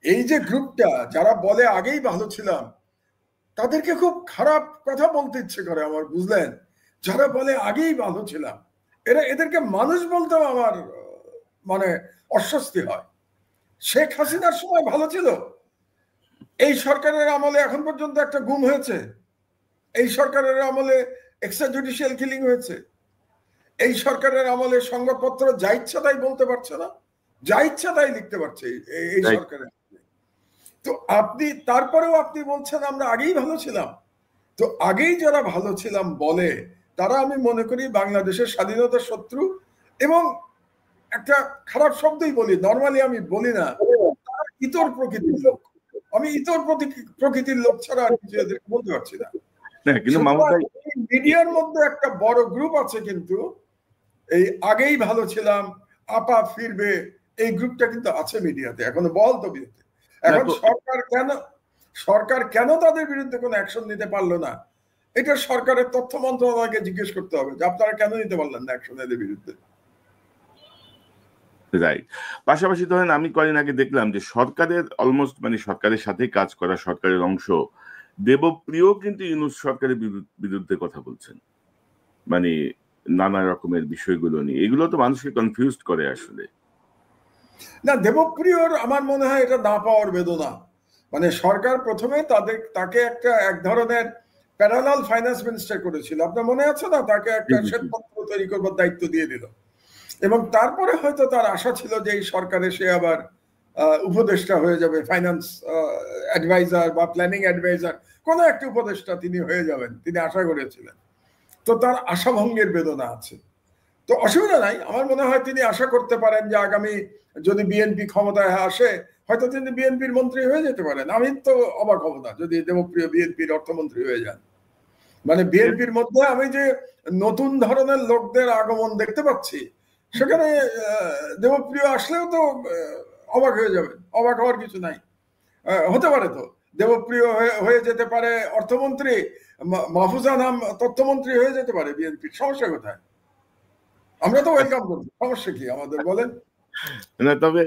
এই যে গ্রুপটা যারা বলে আগেই ভালো ছিলাম, তাদেরকে খুব খারাপ কথা বলতে ইচ্ছে করে আমার, বুঝলেন? যারা বলে আগেই ভালো ছিলাম, এদেরকে মানুষ বলতেও আমার মানে অস্বস্তি হয়। শেখ হাসিনার সময় ভালো ছিল, এই সরকারের আমলে এখন পর্যন্ত একটা গুম হয়েছে, এই সরকারের আমলে এক্সট্রা জুডিশিয়াল কিলিং হয়েছে, এই সরকারের আমলে সংবাদপত্র যা ইচ্ছা তাই বলতে পারছে না, যা ইচ্ছা তাই লিখতে পারছে এই সরকারের। তো আপনি তারপরেও আপনি বলছেন আমরা আগেই ভালো ছিলাম। তো আগেই যারা ভালো ছিলাম বলে, তারা আমি মনে করি বাংলাদেশের স্বাধীনতার শত্রু, এবং একটা খারাপ শব্দই বলি, নর্মালি আমি বলি না, তারা ইতর প্রকৃতির লোক। আমি ইতর প্রকৃতির লোক ছাড়া আর কিছু এদেরকে বলতে পারছি না। কিন্তু মিডিয়ার মধ্যে একটা বড় গ্রুপ আছে, কিন্তু এই আগেই ভালো ছিলাম, আপা ফিরবে, এই গ্রুপটা কিন্তু আছে মিডিয়াতে এখনো বল তো বিরুদ্ধে। এখন সরকার কেন তাদের বিরুদ্ধে কোনো অ্যাকশন নিতে পারলো না, এটা সরকারের তথ্য মন্ত্রণালয়কে জিজ্ঞেস করতে হবে যে আপনারা কেন নিতে পারলেন না অ্যাকশন এদের বিরুদ্ধে। রাইট। পাশাপাশি ধরেন আমি কয়েকদিন আগে দেখলাম যে সরকারের অলমোস্ট মানে সরকারের সাথে কাজ করা সরকারের অংশ দেবপ্রিয় কিন্তু ইউনূস সরকারের বিরুদ্ধে কথা বলছেন, মানে নানা রকমের বিষয়গুলো নিয়ে। এগুলো তো মানুষকে কনফিউজ করে আসলে। না, দেবপ্রিয়র আমার মনে হয় এটা না পাওয়ার বেদনা। মানে সরকার প্রথমে তাকে এক ধরনের প্যারালাল ফাইন্যান্স মিনিস্টার করেছিল, আপনার মনে আছে না? তাকে একটা শ্বেতপত্র তৈরি করবার দায়িত্ব দিয়ে দিল, এবং তারপরে হয়তো তার আশা ছিল যে এই সরকারে সে আবার উপদেষ্টা হয়ে যাবে, ফাইন্যান্স অ্যাডভাইজার বা প্ল্যানিং অ্যাডভাইজার, কোনো একটা উপদেষ্টা তিনি হয়ে যাবেন, তিনি আশা করেছিলেন। তো তার আশাভঙ্গের বেদনা আছে। তো অসুবিধা নাই, আমার মনে হয় তিনি আশা করতে পারেন যে আগামী যদি বিএনপি ক্ষমতায় আসে, হয়তো তিনি বিএনপির মন্ত্রী হয়ে যেতে পারেন। আমি তো অবাক হব না যদি দেবপ্রিয় বিএনপির অর্থমন্ত্রী হয়ে যান। মানে বিএনপির মধ্যে আমি যে নতুন ধরনের লোকদের আগমন দেখতে পাচ্ছি, সেখানে দেবপ্রিয় আসলেও তো অবাক হয়ে যাবেন, অবাক হওয়ার কিছু নাই। হতে পারে তো দেবপ্রিয় হয়ে যেতে পারে অর্থমন্ত্রী, মাহফুজা নাম তথ্যমন্ত্রী হয়ে যেতে পারে বিএনপির, সমস্যা কোথায়? আমরা তো ওয়েলকাম করব, সমস্যা কি আমাদের বলেন? না, তবে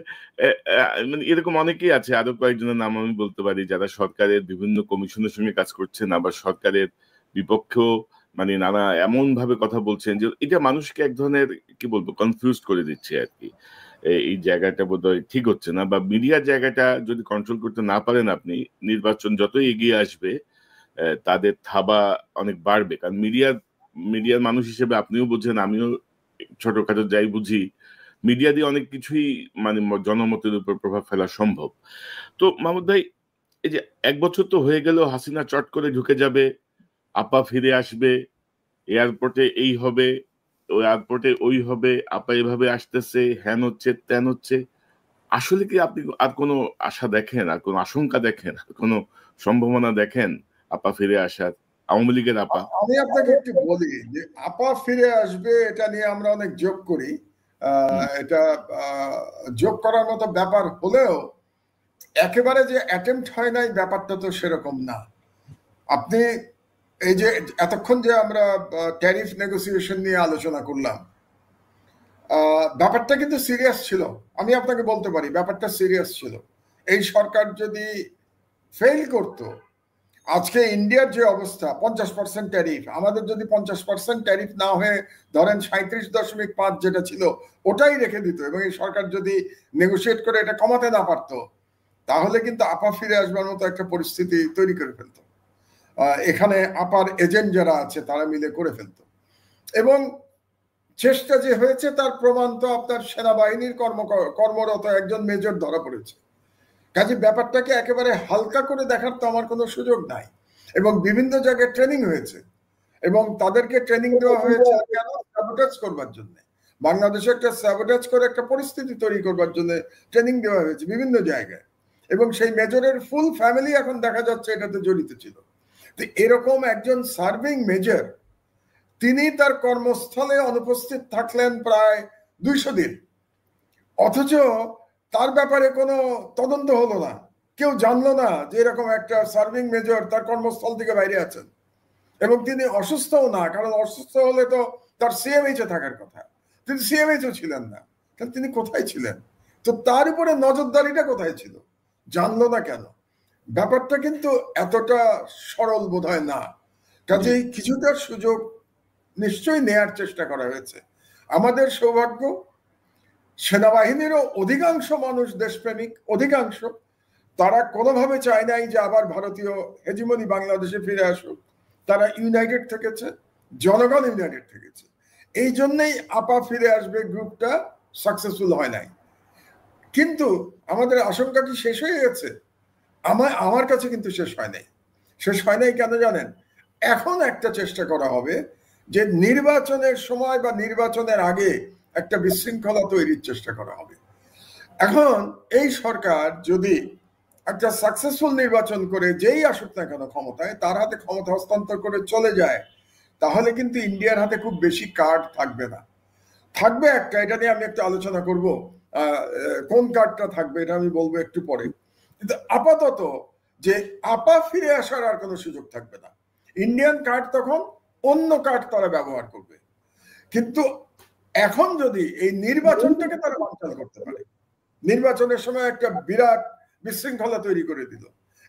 মানে এরকম অনেকেই আছে, আরো কয়েকজনের নাম আমি বলতে পারি, যারা সরকারের বিভিন্ন কমিশনের সঙ্গে কাজ করছেন, আবার সরকারের বিপক্ষেও মানে নানা এমন ভাবে কথা বলছেন যে এটা মানুষকে এক ধরনের কি বলবো কনফিউজ করে দিচ্ছে আর কি। এই জায়গাটা বোধহয় ঠিক হচ্ছে না, বা মিডিয়ার জায়গাটা যদি কন্ট্রোল করতে না পারেন আপনি, নির্বাচন যতই এগিয়ে আসবে তাদের থাবা অনেক বাড়বে। কারণ মিডিয়ার মানুষ হিসেবে আপনিও বুঝেন, আমিও ছোটখাটো যাই বুঝি, মিডিয়া দিয়ে অনেক কিছুই মানে জনমতের উপর প্রভাব ফেলা সম্ভব। তো মাহমুদ ভাই, এই যে 1 বছর তো হয়ে গেল, হাসিনা চট করে ঢুকে যাবে, আপা ফিরে আসবে, এয়ারপোর্টে এই হবে, ওই এয়ারপোর্টে ওই হবে, আপা এভাবে আসতেছে, হ্যান হচ্ছে ত্যান হচ্ছে, আসলে কি আপনি আর কোনো আশা দেখেন, আর কোনো আশঙ্কা দেখেন, আর কোনো সম্ভাবনা দেখেন আপা ফিরে আসার, আওয়ামী লীগের আপা? আমি আপনাকে একটু বলি যে আপা ফিরে আসবে এটা নিয়ে আমরা অনেক যোগ করি, এটা যোগ করার মতো ব্যাপার হলেও একেবারে যে অ্যাটেম্পট হয় নাই ব্যাপারটা তো সেরকম না। আপনি এই যে এতক্ষণ যে আমরা ট্যারিফ নেগোসিয়েশন নিয়ে আলোচনা করলাম, ব্যাপারটা কিন্তু সিরিয়াস ছিল, আমি আপনাকে বলতে পারি ব্যাপারটা সিরিয়াস ছিল। এই সরকার যদি ফেল করতো, আজকে ইন্ডিয়ার যে অবস্থা 50% ট্যারিফ, আমাদের যদি 50% ট্যারিফ না হয়ে ধরেন 37.5 যেটা ছিল ওটাই রেখে দিত, এবং এই সরকার যদি নেগোশিয়েট করে এটা কমাতে না পারতো, তাহলে কিন্তু আপা ফিরে আসবার মতো একটা পরিস্থিতি তৈরি করে ফেলতো। এখানে আপার এজেন্ট যারা আছে তারা মিলে করে ফেলতো। এবং চেষ্টা যে হয়েছে তার প্রমাণ তো আপনার সেনাবাহিনীর কর্মরত একজন মেজর ধরা পড়েছে। কাজে ব্যাপারটাকে একেবারে হালকা করে দেখার তো আমার কোনো সুযোগ নাই। এবং বিভিন্ন জায়গায় ট্রেনিং হয়েছে, এবং তাদেরকে ট্রেনিং দেওয়া হয়েছে কেন? স্যাবোটেজ করবার জন্য, বাংলাদেশে একটা স্যাবোটেজ করে একটা পরিস্থিতি তৈরি করবার জন্য ট্রেনিং দেওয়া হয়েছে বিভিন্ন জায়গায়। এবং সেই মেজরের ফুল ফ্যামিলি এখন দেখা যাচ্ছে এটাতে জড়িত ছিল। তো এরকম একজন সার্ভিং মেজর, তিনি তার কর্মস্থলে অনুপস্থিত থাকলেন প্রায় 200 দিন, অথচ তার ব্যাপারে কোনো তদন্ত হলো না, কেউ জানলো না যে এরকম একটা সার্ভিং মেজর তার কর্মস্থল থেকে বাইরে আছেন। এবং তিনি অসুস্থও না, কারণ অসুস্থ হলে তো তার সিএমএইচে থাকার কথা, তিনি সিএমএইচও ছিলেন না, তাহলে তিনি কোথায় ছিলেন? তো তার উপরে নজরদারিটা কোথায় ছিল? জানলো না কেন? ব্যাপারটা কিন্তু এতটা সরল বোধ হয় না। কাজেই কিছুটা সুযোগ নিশ্চয়ই নেয়ার চেষ্টা করা হয়েছে। আমাদের সৌভাগ্য, সেনাবাহিনীরও অধিকাংশ মানুষ দেশপ্রেমিক, অধিকাংশ, তারা কোনোভাবে চায় নাই যে আবার ভারতীয় হেজিমনি বাংলাদেশে ফিরে আসুক। তারা ইউনাইটেড থেকেছে, জনগণ ইউনাইটেড থেকেছে। এই জন্যই আপা ফিরে আসবে গ্রুপটা সাকসেসফুল হয় নাই। কিন্তু আমাদের আশঙ্কা কি শেষ হয়ে গেছে? আমার কাছে কিন্তু শেষ হয় নাই। শেষ হয় নাই কেন জানেন? এখন একটা চেষ্টা করা হবে যে নির্বাচনের সময় বা নির্বাচনের আগে একটা বিশৃঙ্খলা তৈরির চেষ্টা করা হবে। এখন এই সরকার যদি একটা সাকসেসফুল নির্বাচন করে যেই আসুক না কেন ক্ষমতায়, তার হাতে ক্ষমতা হস্তান্তর করে চলে যায়, তাহলে কিন্তু ইন্ডিয়ার হাতে খুব বেশি কার্ড থাকবে না। থাকবে একটা, এটা নিয়ে আমি একটু আলোচনা করব, কোন কার্ডটা থাকবে এটা আমি বলবো একটু পরে। কিন্তু আপাতত যে আপা ফিরে আসার আর কোনো সুযোগ থাকবে না। ইন্ডিয়ান কার্ড তখন অন্য কার্ড তারা ব্যবহার করবে। কিন্তু এখন যদি এই নির্বাচনটাকে তারা বানচাল করতে পারে, নির্বাচনের সময় একটা বিরাট বিশৃঙ্খলা তৈরি করে দিল,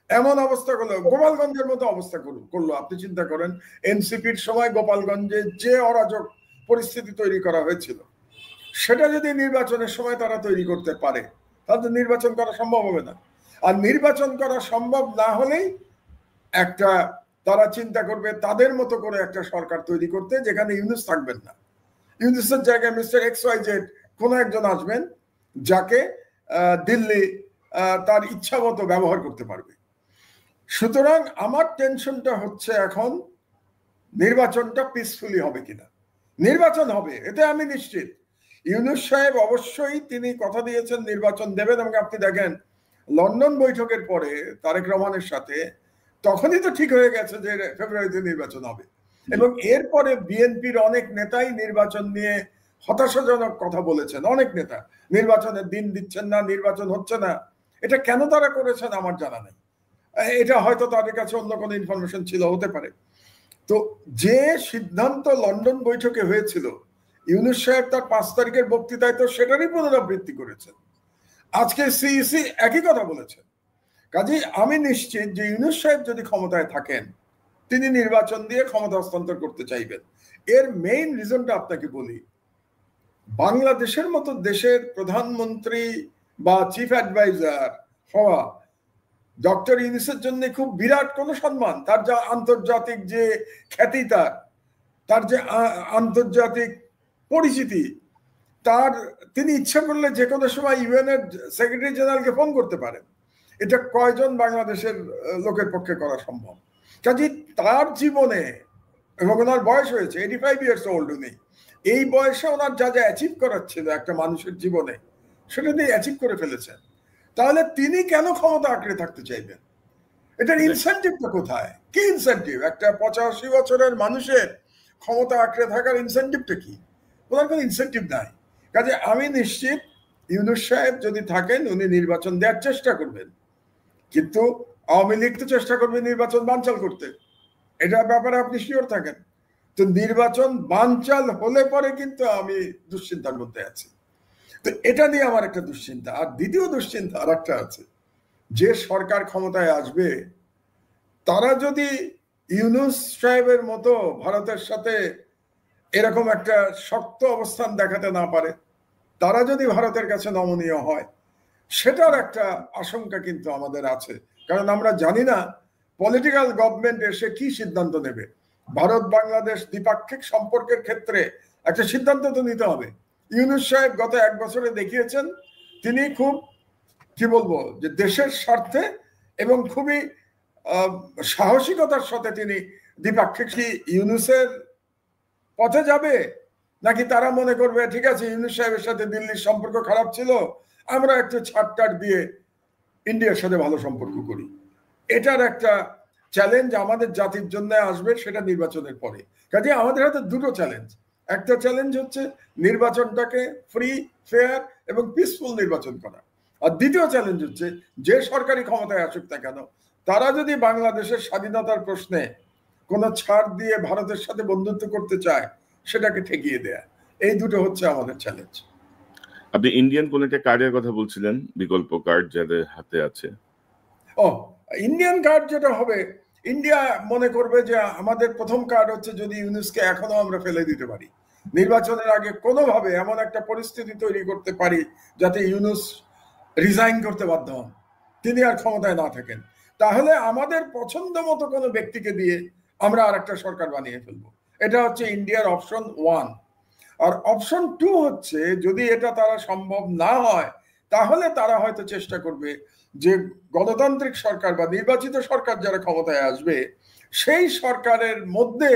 এমন অবস্থা করলো, গোপালগঞ্জের মতো অবস্থা করলো। আপনি চিন্তা করেন এনসিপির সময় গোপালগঞ্জে যে অরাজক পরিস্থিতি তৈরি করা হয়েছিল, সেটা যদি নির্বাচনের সময় তারা তৈরি করতে পারে, তাহলে নির্বাচন করা সম্ভব হবে না। আর নির্বাচন করা সম্ভব না হলেই একটা তারা চিন্তা করবে তাদের মতো করে একটা সরকার তৈরি করতে, যেখানে ইউনুস থাকবেন না। ইউনুসের জায়গায় মিস্টার XYZ কোনো একজন আসবেন, যাকে দিল্লি তার ইচ্ছা মতো ব্যবহার করতে পারবে। সুতরাং আমার টেনশনটা হচ্ছে এখন নির্বাচনটা পিসফুলি হবে কিনা। নির্বাচন হবে, এতে আমি নিশ্চিত। ইউনুস সাহেব অবশ্যই তিনি কথা দিয়েছেন নির্বাচন দেবেন। এবং আপনি দেখেন লন্ডন বৈঠকের পরে তারেক রহমানের সাথে তখনই তো ঠিক হয়ে গেছে যে ফেব্রুয়ারিতে নির্বাচন হবে। এবং এরপরে বিএনপির অনেক নেতাই নির্বাচন নিয়ে হতাশাজনক কথা বলেছেন। অনেক নেতা নির্বাচনের দিন দিচ্ছেন না, নির্বাচন হচ্ছে না। এটা কেন তারা করেছেন আমার জানা নেই, এটা হয়তো তাদের কাছে অন্য কোনো ইনফরমেশন ছিল, হতে পারে। তো যে সিদ্ধান্ত লন্ডন বৈঠকে হয়েছিল, ইউনুস সাহেব তার 5 তারিখের বক্তৃতায় তো সেটারই পুনরাবৃত্তি করেছেন। আজকে সিইসি একই কথা বলেছেন। কাজেই আমি নিশ্চিত যে ইউনুস সাহেব যদি ক্ষমতায় থাকেন, তিনি নির্বাচন দিয়ে ক্ষমতা হস্তান্তর করতে চাইবেন। এর মেইন রিজনটা আপনাকে বলি, বাংলাদেশের মতো দেশের প্রধানমন্ত্রী বা চিফ অ্যাডভাইজার হওয়া ডক্টর ইউনুসের জন্য খুব বিরাট কোনো সম্মান। তার যা আন্তর্জাতিক যে খ্যাতি, তার যে আন্তর্জাতিক পরিচিতি, তিনি ইচ্ছা করলে যে কোনো সময় ইউএন এর সেক্রেটারি জেনারেলকে ফোন করতে পারেন। এটা কয়জন বাংলাদেশের লোকের পক্ষে করা সম্ভব? কাজে তার জীবনে, এবং ওনার বয়স হয়েছে 85 ইয়ার্স ওল্ড, উনি এই বয়সে ওনার যা যা অ্যাচিভ করার ছিল একটা মানুষের জীবনে, সেটা তিনি অ্যাচিভ করে ফেলেছেন। তাহলে তিনি কেন ক্ষমতা আঁকড়ে থাকতে চাইবেন? এটার ইনসেন্টিভটা কোথায়? কি ইনসেন্টিভ? একটা 85 বছরের মানুষের ক্ষমতা আঁকড়ে থাকার ইনসেন্টিভটা কি? ওনার কোনো ইনসেন্টিভ নাই। কাজে আমি নিশ্চিত ইউনুস সাহেব যদি থাকেন, উনি নির্বাচন দেওয়ার চেষ্টা করবেন। কিন্তু আওয়ামী লীগ তো চেষ্টা করবে নির্বাচন বানচাল করতে, এটা ব্যাপারে আপনি শিওর থাকেন। তো নির্বাচন বানচাল হলে পরে কিন্তু আমি দুশ্চিন্তার মধ্যে আছি। তো এটা নিয়ে আমার একটা দুশ্চিন্তা। আর দ্বিতীয় দুশ্চিন্তা আর একটা আছে, যে সরকার ক্ষমতায় আসবে তারা যদি ইউনূস সাহেবের মতো ভারতের সাথে এরকম একটা শক্ত অবস্থান দেখাতে না পারে, তারা যদি ভারতের কাছে নমনীয় হয়, সেটার একটা আশঙ্কা কিন্তু আমাদের আছে। কারণ আমরা জানি না পলিটিক্যাল গভর্নমেন্ট এসে কি সিদ্ধান্ত নেবে। ভারত বাংলাদেশ দ্বিপাক্ষিক সম্পর্কের ক্ষেত্রে একটা সিদ্ধান্ত তো নিতে হবে। ইউনূস সাহেব গত 1 বছরে দেখিয়েছেন তিনি খুব কি বলবো যে দেশের স্বার্থে এবং খুবই সাহসিকতার সাথে তিনি দ্বিপাক্ষিক, কি ইউনূসের পথে যাবে, নাকি তারা মনে করবে ঠিক আছে ইউনূস সাহেবের সাথে দিল্লির সম্পর্ক খারাপ ছিল, আমরা একটু ছাড়টার দিয়ে ইন্ডিয়ার সাথে ভালো সম্পর্ক করি। এটার একটা চ্যালেঞ্জ আমাদের জাতির জন্য আসবে, সেটা নির্বাচনের পরে। কাজে আমাদের হাতে দুটো চ্যালেঞ্জ। একটা চ্যালেঞ্জ হচ্ছে নির্বাচনটাকে ফ্রি, ফেয়ার এবং পিসফুল নির্বাচন করা। আর দ্বিতীয় চ্যালেঞ্জ হচ্ছে যে সরকারি ক্ষমতায় আসুক না কেন, তারা যদি বাংলাদেশের স্বাধীনতার প্রশ্নে কোনো ছাড় দিয়ে ভারতের সাথে বন্ধুত্ব করতে চায়, সেটাকে ঠেকিয়ে দেয়া। এই দুটো হচ্ছে আমাদের চ্যালেঞ্জ। আপনি ইন্ডিয়ান কোন একটা কার্ডের কথা বলছিলেন, বিকল্প কার্ড যাদের হাতে আছে। ইন্ডিয়ান কার্ড যেটা হবে, ইন্ডিয়া মনে করবে যে আমাদের প্রথম কার্ড হচ্ছে যদি ইউনূসকে এখনো আমরা ফেলে দিতে পারি, নির্বাচনের আগে কোনোভাবে এমন একটা পরিস্থিতি তৈরি করতে পারি যাতে ইউনূস রিজাইন করতে বাধ্য হন, তিনি আর ক্ষমতায় না থাকেন, তাহলে আমাদের পছন্দ মতো কোনো ব্যক্তিকে দিয়ে আমরা আর একটা সরকার বানিয়ে ফেলবো। এটা হচ্ছে ইন্ডিয়ার অপশন 1। আর অপশন 2 হচ্ছে যদি এটা তারা সম্ভব না হয়, তাহলে তারা হয়তো চেষ্টা করবে যে গণতান্ত্রিক সরকার বা নির্বাচিত সরকার যারা ক্ষমতায় আসবে, সেই সরকারের মধ্যে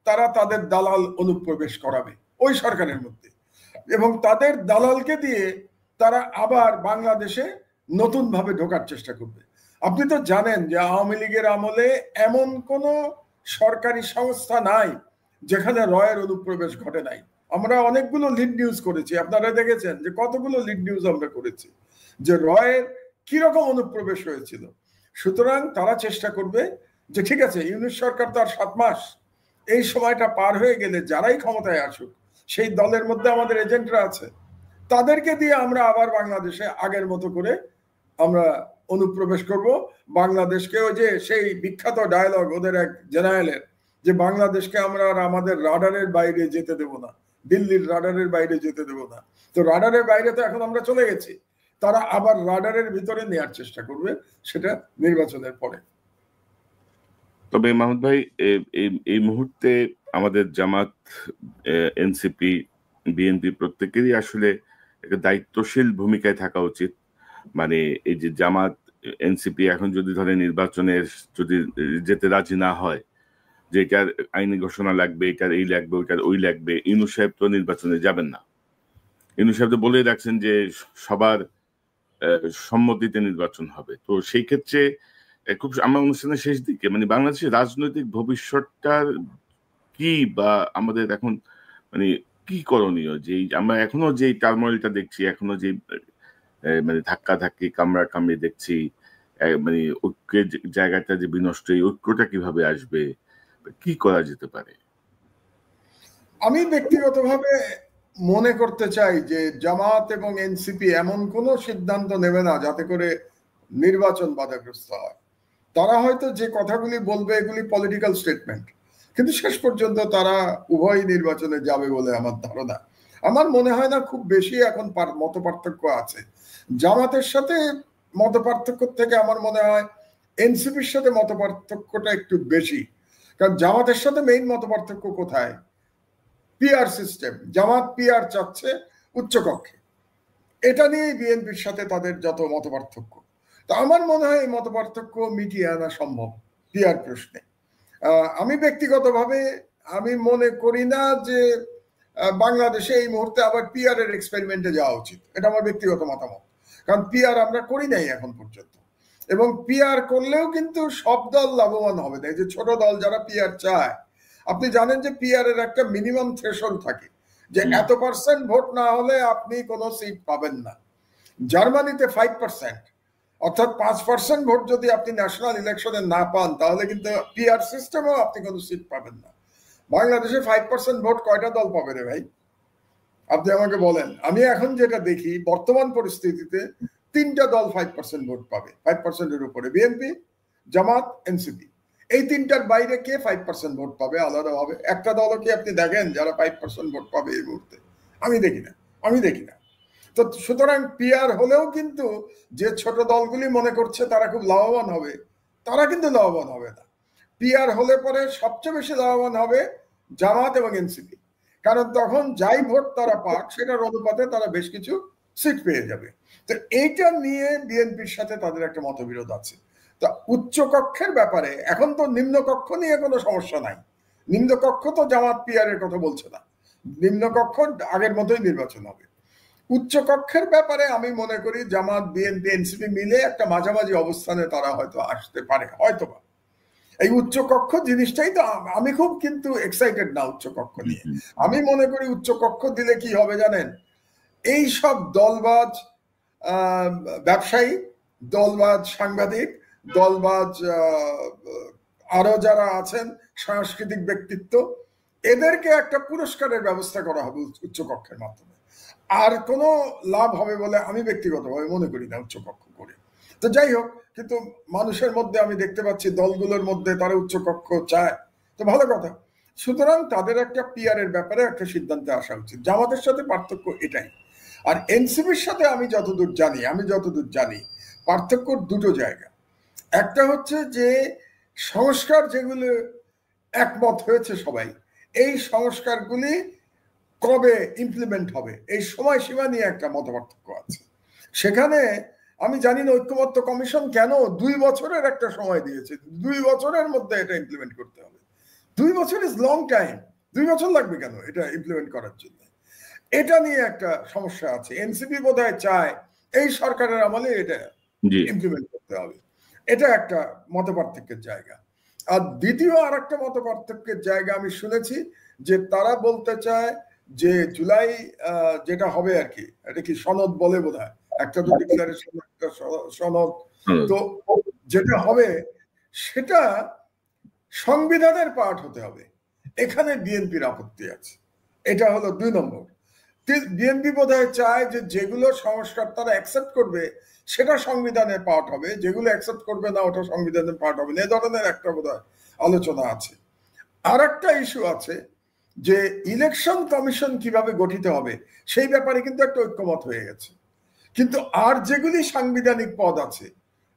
তারা তাদের দালাল অনুপ্রবেশ করাবে ওই সরকারের মধ্যে, এবং তাদের দালালকে দিয়ে তারা আবার বাংলাদেশে নতুন ভাবে ঢোকার চেষ্টা করবে। আপনি তো জানেন যে আওয়ামী লীগের আমলে এমন কোন সরকারি সংস্থা নাই যেখানে রয়ের অনুপ্রবেশ ঘটে নাই। আমরা অনেকগুলো লিড নিউজ করেছি, আপনারা দেখেছেন যে কতগুলো লিড নিউজ আমরা করেছি যে রয়ের কিরকম অনুপ্রবেশ হয়েছিল। সুতরাং তারা চেষ্টা করবে যে ঠিক আছে ইউনূস সরকার তো আর 7 মাস, এই সময়টা পার হয়ে গেলে যারাই ক্ষমতায় আসুক, সেই দলের মধ্যে আমাদের এজেন্টরা আছে, তাদেরকে দিয়ে আমরা আবার বাংলাদেশে আগের মতো করে আমরা অনুপ্রবেশ করব। বাংলাদেশকে ওই যে সেই বিখ্যাত ডায়লগ ওদের এক জেনারেলের, যে বাংলাদেশকে আমরা আর আমাদের রাডারের বাইরে যেতে দেব না, দিল্লির রাডারের বাইরে যেতে দেব না। তো রাডারের বাইরে তো এখন আমরা চলে গেছি, তারা আবার রাডারের ভিতরে নেওয়ার চেষ্টা করবে, সেটা নির্বাচনের পরে। তবে মাহমুদ ভাই, এই মুহূর্তে আমাদের জামাত, এনসিপি, বিএনপি প্রত্যেকেরই আসলে একটা দায়িত্বশীল ভূমিকায় থাকা উচিত। মানে এই যে জামাত, এনসিপি এখন যদি ধরে নির্বাচনের যদি যেতে রাজি না হয়, যে এটার আইনি ঘোষণা লাগবে, এটার এই লাগবে, ওইটার ওই লাগবে, ইউনূস সাহেব তো নির্বাচনে যাবেন না। ইউনূস সাহেব তো বলেই রাখছেন যে সবার সম্মতিতে নির্বাচন হবে। তো সেই ক্ষেত্রে খুব আমার অনুষ্ঠানের শেষ দিকে মানে বাংলাদেশের রাজনৈতিক ভবিষ্যৎটার কি, বা আমাদের এখন মানে কি করণীয়, যে আমরা এখনো যে টার্মোইলটা দেখছি, এখনো যে মানে ধাক্কা ধাক্কি কামড়া কামড়ি দেখছি, মানে ঐক্যের জায়গাটা যে বিনষ্ট, এই ঐক্যটা কিভাবে আসবে, কি করা যেতে পারে? আমি ব্যক্তিগতভাবে মনে করতে চাই যে জামাত এবং এনসিপি এমন কোনো সিদ্ধান্ত নেবে না যাতে করে নির্বাচন বাধাগ্রস্ত হয়। তারা হয়তো যে কথাগুলি বলবে এগুলি পলিটিক্যাল স্টেটমেন্ট, কিন্তু শেষ পর্যন্ত তারা উভয় নির্বাচনে যাবে বলে আমার ধারণা। আমার মনে হয় না খুব বেশি এখন মত পার্থক্য আছে। জামাতের সাথে মত পার্থক্য থেকে আমার মনে হয় এনসিপির সাথে মত পার্থক্যটা একটু বেশি। কারণ জামাতের সাথে মেইন মত পার্থক্য কোথায়? PR system. জামাত পিআর চাচ্ছে উচ্চকক্ষে, এটা নিয়েই বিএনপির সাথে তাদের যত মত পার্থক্য। তো আমার মনে হয় এই মত পার্থক্য মিটিয়ে আনা সম্ভব পিআর প্রশ্নে। আমি ব্যক্তিগতভাবে আমি মনে করি না যে বাংলাদেশে এই মুহূর্তে আবার পিআর এর এক্সপেরিমেন্টে যাওয়া উচিত, এটা আমার ব্যক্তিগত মতামত। কারণ পিআর আমরা করি নাই এখন পর্যন্ত, এবং পিআর করলেও কিন্তু সব দল লাভবান হবে না। এই যে ছোট দল যারা পিআর চায়, আপনি জানেন যে পিআর এর একটা মিনিমাম থ্রেশহোল্ড থাকে, যে এত % ভোট না হলে আপনি কোনো সিট পাবেন না। জার্মানিতে 5%, অর্থাৎ 5% ভোট যদি আপনি ন্যাশনাল ইলেকশনে না পান, তাহলে কিন্তু পিআর সিস্টেমেও আপনি কোনো সিট পাবেন না। বাংলাদেশে 5% ভোট কয়টা দল পাবে রে ভাই? আপনি আমাকে বলেন। আমি এখন যেটা দেখি বর্তমান পরিস্থিতিতে 3টা দল 5% ভোট পাবে, 5%-এর উপরে, বিএনপি, জামাত, এনসিপি। এই 3টার বাইরে কে 5% ভোট পাবে আলাদাভাবে? একটা দলও কি আপনি দেখেন যারা 5% ভোট পাবে এই মুহূর্তে? আমি দেখি না। তো সুতরাং পিআর হলেও কিন্তু যে ছোট দলগুলি মনে করছে তারা খুব লাভবান হবে, তারা কিন্তু লাভবান হবে না। পিআর হলে পরে সবচেয়ে বেশি লাভবান হবে জামাত এবং এনসিপি, কারণ তখন যাই ভোট তারা পাক সেটার অনুপাতে তারা বেশ কিছু সিট পেয়ে যাবে। তো এইটা নিয়ে বিএনপির সাথে তাদের একটা মতবিরোধ আছে। তা উচ্চ কক্ষের ব্যাপারে এখন তো নিম্নকক্ষ নিয়ে কোনো সমস্যা নাই। নিম্নকক্ষ তো জামাত পিআর এর কথা বলছে না, নিম্নকক্ষ আগের মতোই নির্বাচন হবে। উচ্চ কক্ষের ব্যাপারে আমি মনে করি জামাত, বিএনপি, এনসিপি মিলে একটা মাঝামাঝি অবস্থানে তারা হয়তো আসতে পারে, হয়তোবা। এই উচ্চ কক্ষ জিনিসটাই তো আমি খুব কিন্তু এক্সাইটেড না উচ্চ কক্ষ নিয়ে। আমি মনে করি উচ্চ কক্ষ দিলে কি হবে জানেন? এই সব দলবাজ ব্যবসায়ী, দলবাজ সাংবাদিক, দলবাজ আরো যারা আছেন সাংস্কৃতিক ব্যক্তিত্ব, এদেরকে একটা পুরস্কারের ব্যবস্থা করা হবে উচ্চ কক্ষের মাধ্যমে। আর কোনো লাভ হবে বলে আমি ব্যক্তিগতভাবে মনে করি না উচ্চ কক্ষ করে। তো যাই হোক, কিন্তু মানুষের মধ্যে আমি দেখতে পাচ্ছি দলগুলোর মধ্যে তারা উচ্চ কক্ষ চায়, তো ভালো কথা। সুতরাং তাদের একটা পিআর এর ব্যাপারে একটা সিদ্ধান্তে আসা উচিত। জামাতের সাথে পার্থক্য এটাই। আর এনসিপির সাথে আমি যতদূর জানি পার্থক্য দুটো জায়গা। একটা হচ্ছে যে সংস্কার যেগুলো একমত হয়েছে সবাই, এই সংস্কারগুলি কবে ইমপ্লিমেন্ট হবে এই সময়সীমা নিয়ে একটা মতপার্থক্য আছে। সেখানে আমি জানি না ঐক্যমত্য কমিশন কেন 2 বছরের একটা সময় দিয়েছে, 2 বছরের মধ্যে এটা ইমপ্লিমেন্ট করতে হবে। 2 বছর ইজ লং টাইম, 2 বছর লাগবে কেন এটা ইমপ্লিমেন্ট করার জন্য? এটা নিয়ে একটা সমস্যা আছে। এনসিপি বোধহয় চায় এই সরকারের আমলে এটা ইমপ্লিমেন্ট করতে হবে। এটা একটা মতপার্থক্যের জায়গা। আর দ্বিতীয় আর একটা মতপার্থক্যের জায়গা আমি শুনেছি যে তারা বলতে চায় যে জুলাই যেটা হবে আর কি, এটা কি সনদ বলে বোধহয়, একটা তো ডিক্লারেশন, একটা সনদ, তো যেটা হবে সেটা সংবিধানের পার্ট হতে হবে। এখানে বিএনপির আপত্তি আছে। এটা হলো 2 নম্বর। বিএনপি বোধহয় চায় যে যেগুলো সংস্কার তারা অ্যাকসেপ্ট করবে সেটা সংবিধানের পার্ট হবে, যেগুলো অ্যাকসেপ্ট করবে না ওটা সংবিধানের পার্ট হবে না, এ ধরনের একটা বোধহয় আলোচনা আছে। আর একটা ইস্যু আছে যে ইলেকশন কমিশন কিভাবে গঠিত হবে সেই ব্যাপারে কিন্তু একটা ঐক্যমত হয়ে গেছে। কিন্তু আর যেগুলি সাংবিধানিক পদ আছে,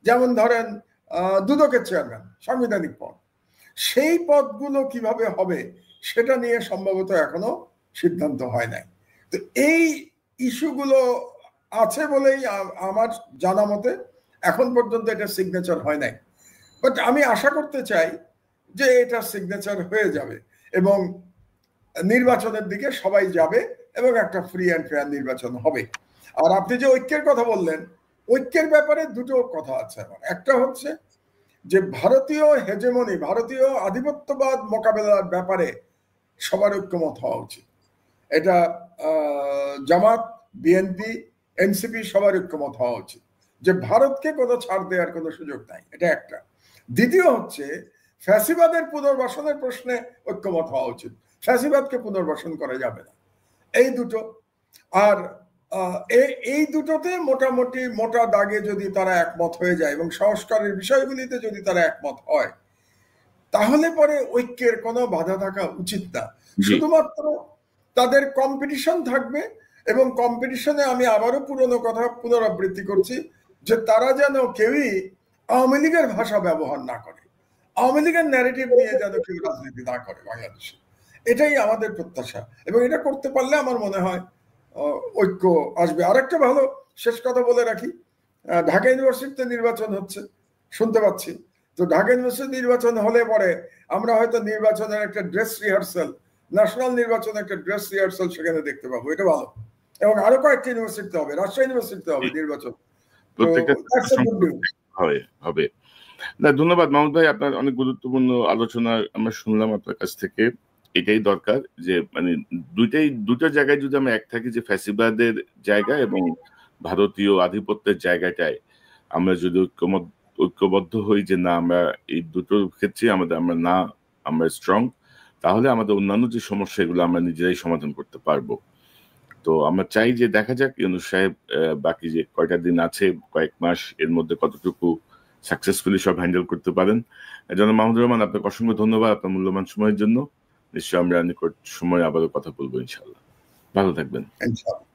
যেমন ধরেন দুদকের চেয়ারম্যান সাংবিধানিক পদ, সেই পদগুলো কিভাবে হবে সেটা নিয়ে সম্ভবত এখনো সিদ্ধান্ত হয় নাই। তো এই ইস্যুগুলো আছে বলেই আমার জানা মতে এখন পর্যন্ত এটা সিগনেচার হয় নাই। বাট আমি আশা করতে চাই যে এটা সিগনেচার হয়ে যাবে এবং নির্বাচনের দিকে সবাই যাবে এবং একটা ফ্রি অ্যান্ড ফেয়ার নির্বাচন হবে। আর আপনি যে ঐক্যের কথা বললেন, ঐক্যের ব্যাপারে দুটো কথা আছে আমার। একটা হচ্ছে যে ভারতীয় হেজেমনি, ভারতীয় আধিপত্যবাদ মোকাবেলার ব্যাপারে সবার ঐক্যমত হওয়া উচিত। এটা জামাত, বিএনপি, এনসিপি সবার ঐক্যমত হওয়া উচিত যে ভারতকে কোনো ছাড় দেওয়ার কোনো সুযোগ নাই, এটা একটা। দ্বিতীয় হচ্ছে ফ্যাসিবাদের পুনর্বাসনের প্রশ্নে ঐক্যমত হওয়া উচিত। ফ্যাসিবাদকে পুনর্বাসন করা যাবে না। এই দুটো। আর এই দুটোতে মোটামুটি মোটা দাগে যদি তারা একমত হয়ে যায় এবং সংস্কারের বিষয়গুলিতে যদি তারা একমত হয়, তাহলে পরে ঐক্যের কোনো বাধা থাকা উচিত না। শুধুমাত্র তাদের কম্পিটিশন থাকবে এবং কম্পিটিশনে আমি আবারও পুরনো কথা পুনরাবৃত্তি করছি যে তারা যেন কেউই আওয়ামী লীগের ভাষা ব্যবহার না করে, আওয়ামী লীগের ন্যারেটিভ নিয়ে যেন কেউ রাজনীতি না করে বাংলাদেশে। এটাই আমাদের প্রত্যাশা এবং এটা করতে পারলে আমার মনে হয় ঐক্য আসবে। আরেকটা ভালো শেষ কথা বলে রাখি, ঢাকা ইউনিভার্সিটিতে নির্বাচন হচ্ছে শুনতে পাচ্ছি। তো ঢাকা ইউনিভার্সিটি নির্বাচন হলে পরে আমরা হয়তো নির্বাচনের একটা ড্রেস রিহার্সাল, ন্যাশনাল নির্বাচন একটা ড্রেস রিহার্সাল সেখানে দেখতে পাবো। এটা ভালো। এবং আরো কয়েকটা ইউনিভার্সিটিতে হবে, রাজশাহী ইউনিভার্সিটিতে হবে নির্বাচন। হবে না। ধন্যবাদ মাহমুদ ভাই, আপনার অনেক গুরুত্বপূর্ণ আলোচনা আমরা শুনলাম আপনার কাছ থেকে। এটাই দরকার যে মানে দুটো জায়গায় যদি আমরা এক থাকি, যে ফ্যাসিবাদের জায়গা এবং ভারতীয় আধিপত্যের জায়গাটায় আমরা যদি ঐক্যবদ্ধ হই যে না আমরা এই দুটোর ক্ষেত্রে আমরা স্ট্রং, তাহলে আমাদের অন্যান্য যে সমস্যা এগুলো আমরা নিজেরাই সমাধান করতে পারবো। তো আমরা চাই যে দেখা যাক ইউনূস সাহেব বাকি যে কয়টা দিন আছে, কয়েক মাস, এর মধ্যে কতটুকু সাকসেসফুলি সব হ্যান্ডেল করতে পারেন। জনাব মাহমুদুর রহমান, আপনাকে অসংখ্য ধন্যবাদ আপনার মূল্যবান সময়ের জন্য। নিশ্চয়ই আমরা নিকট সময় আবারও কথা বলবো ইনশাআল্লাহ। ভালো থাকবেন। ইনশাআল্লাহ।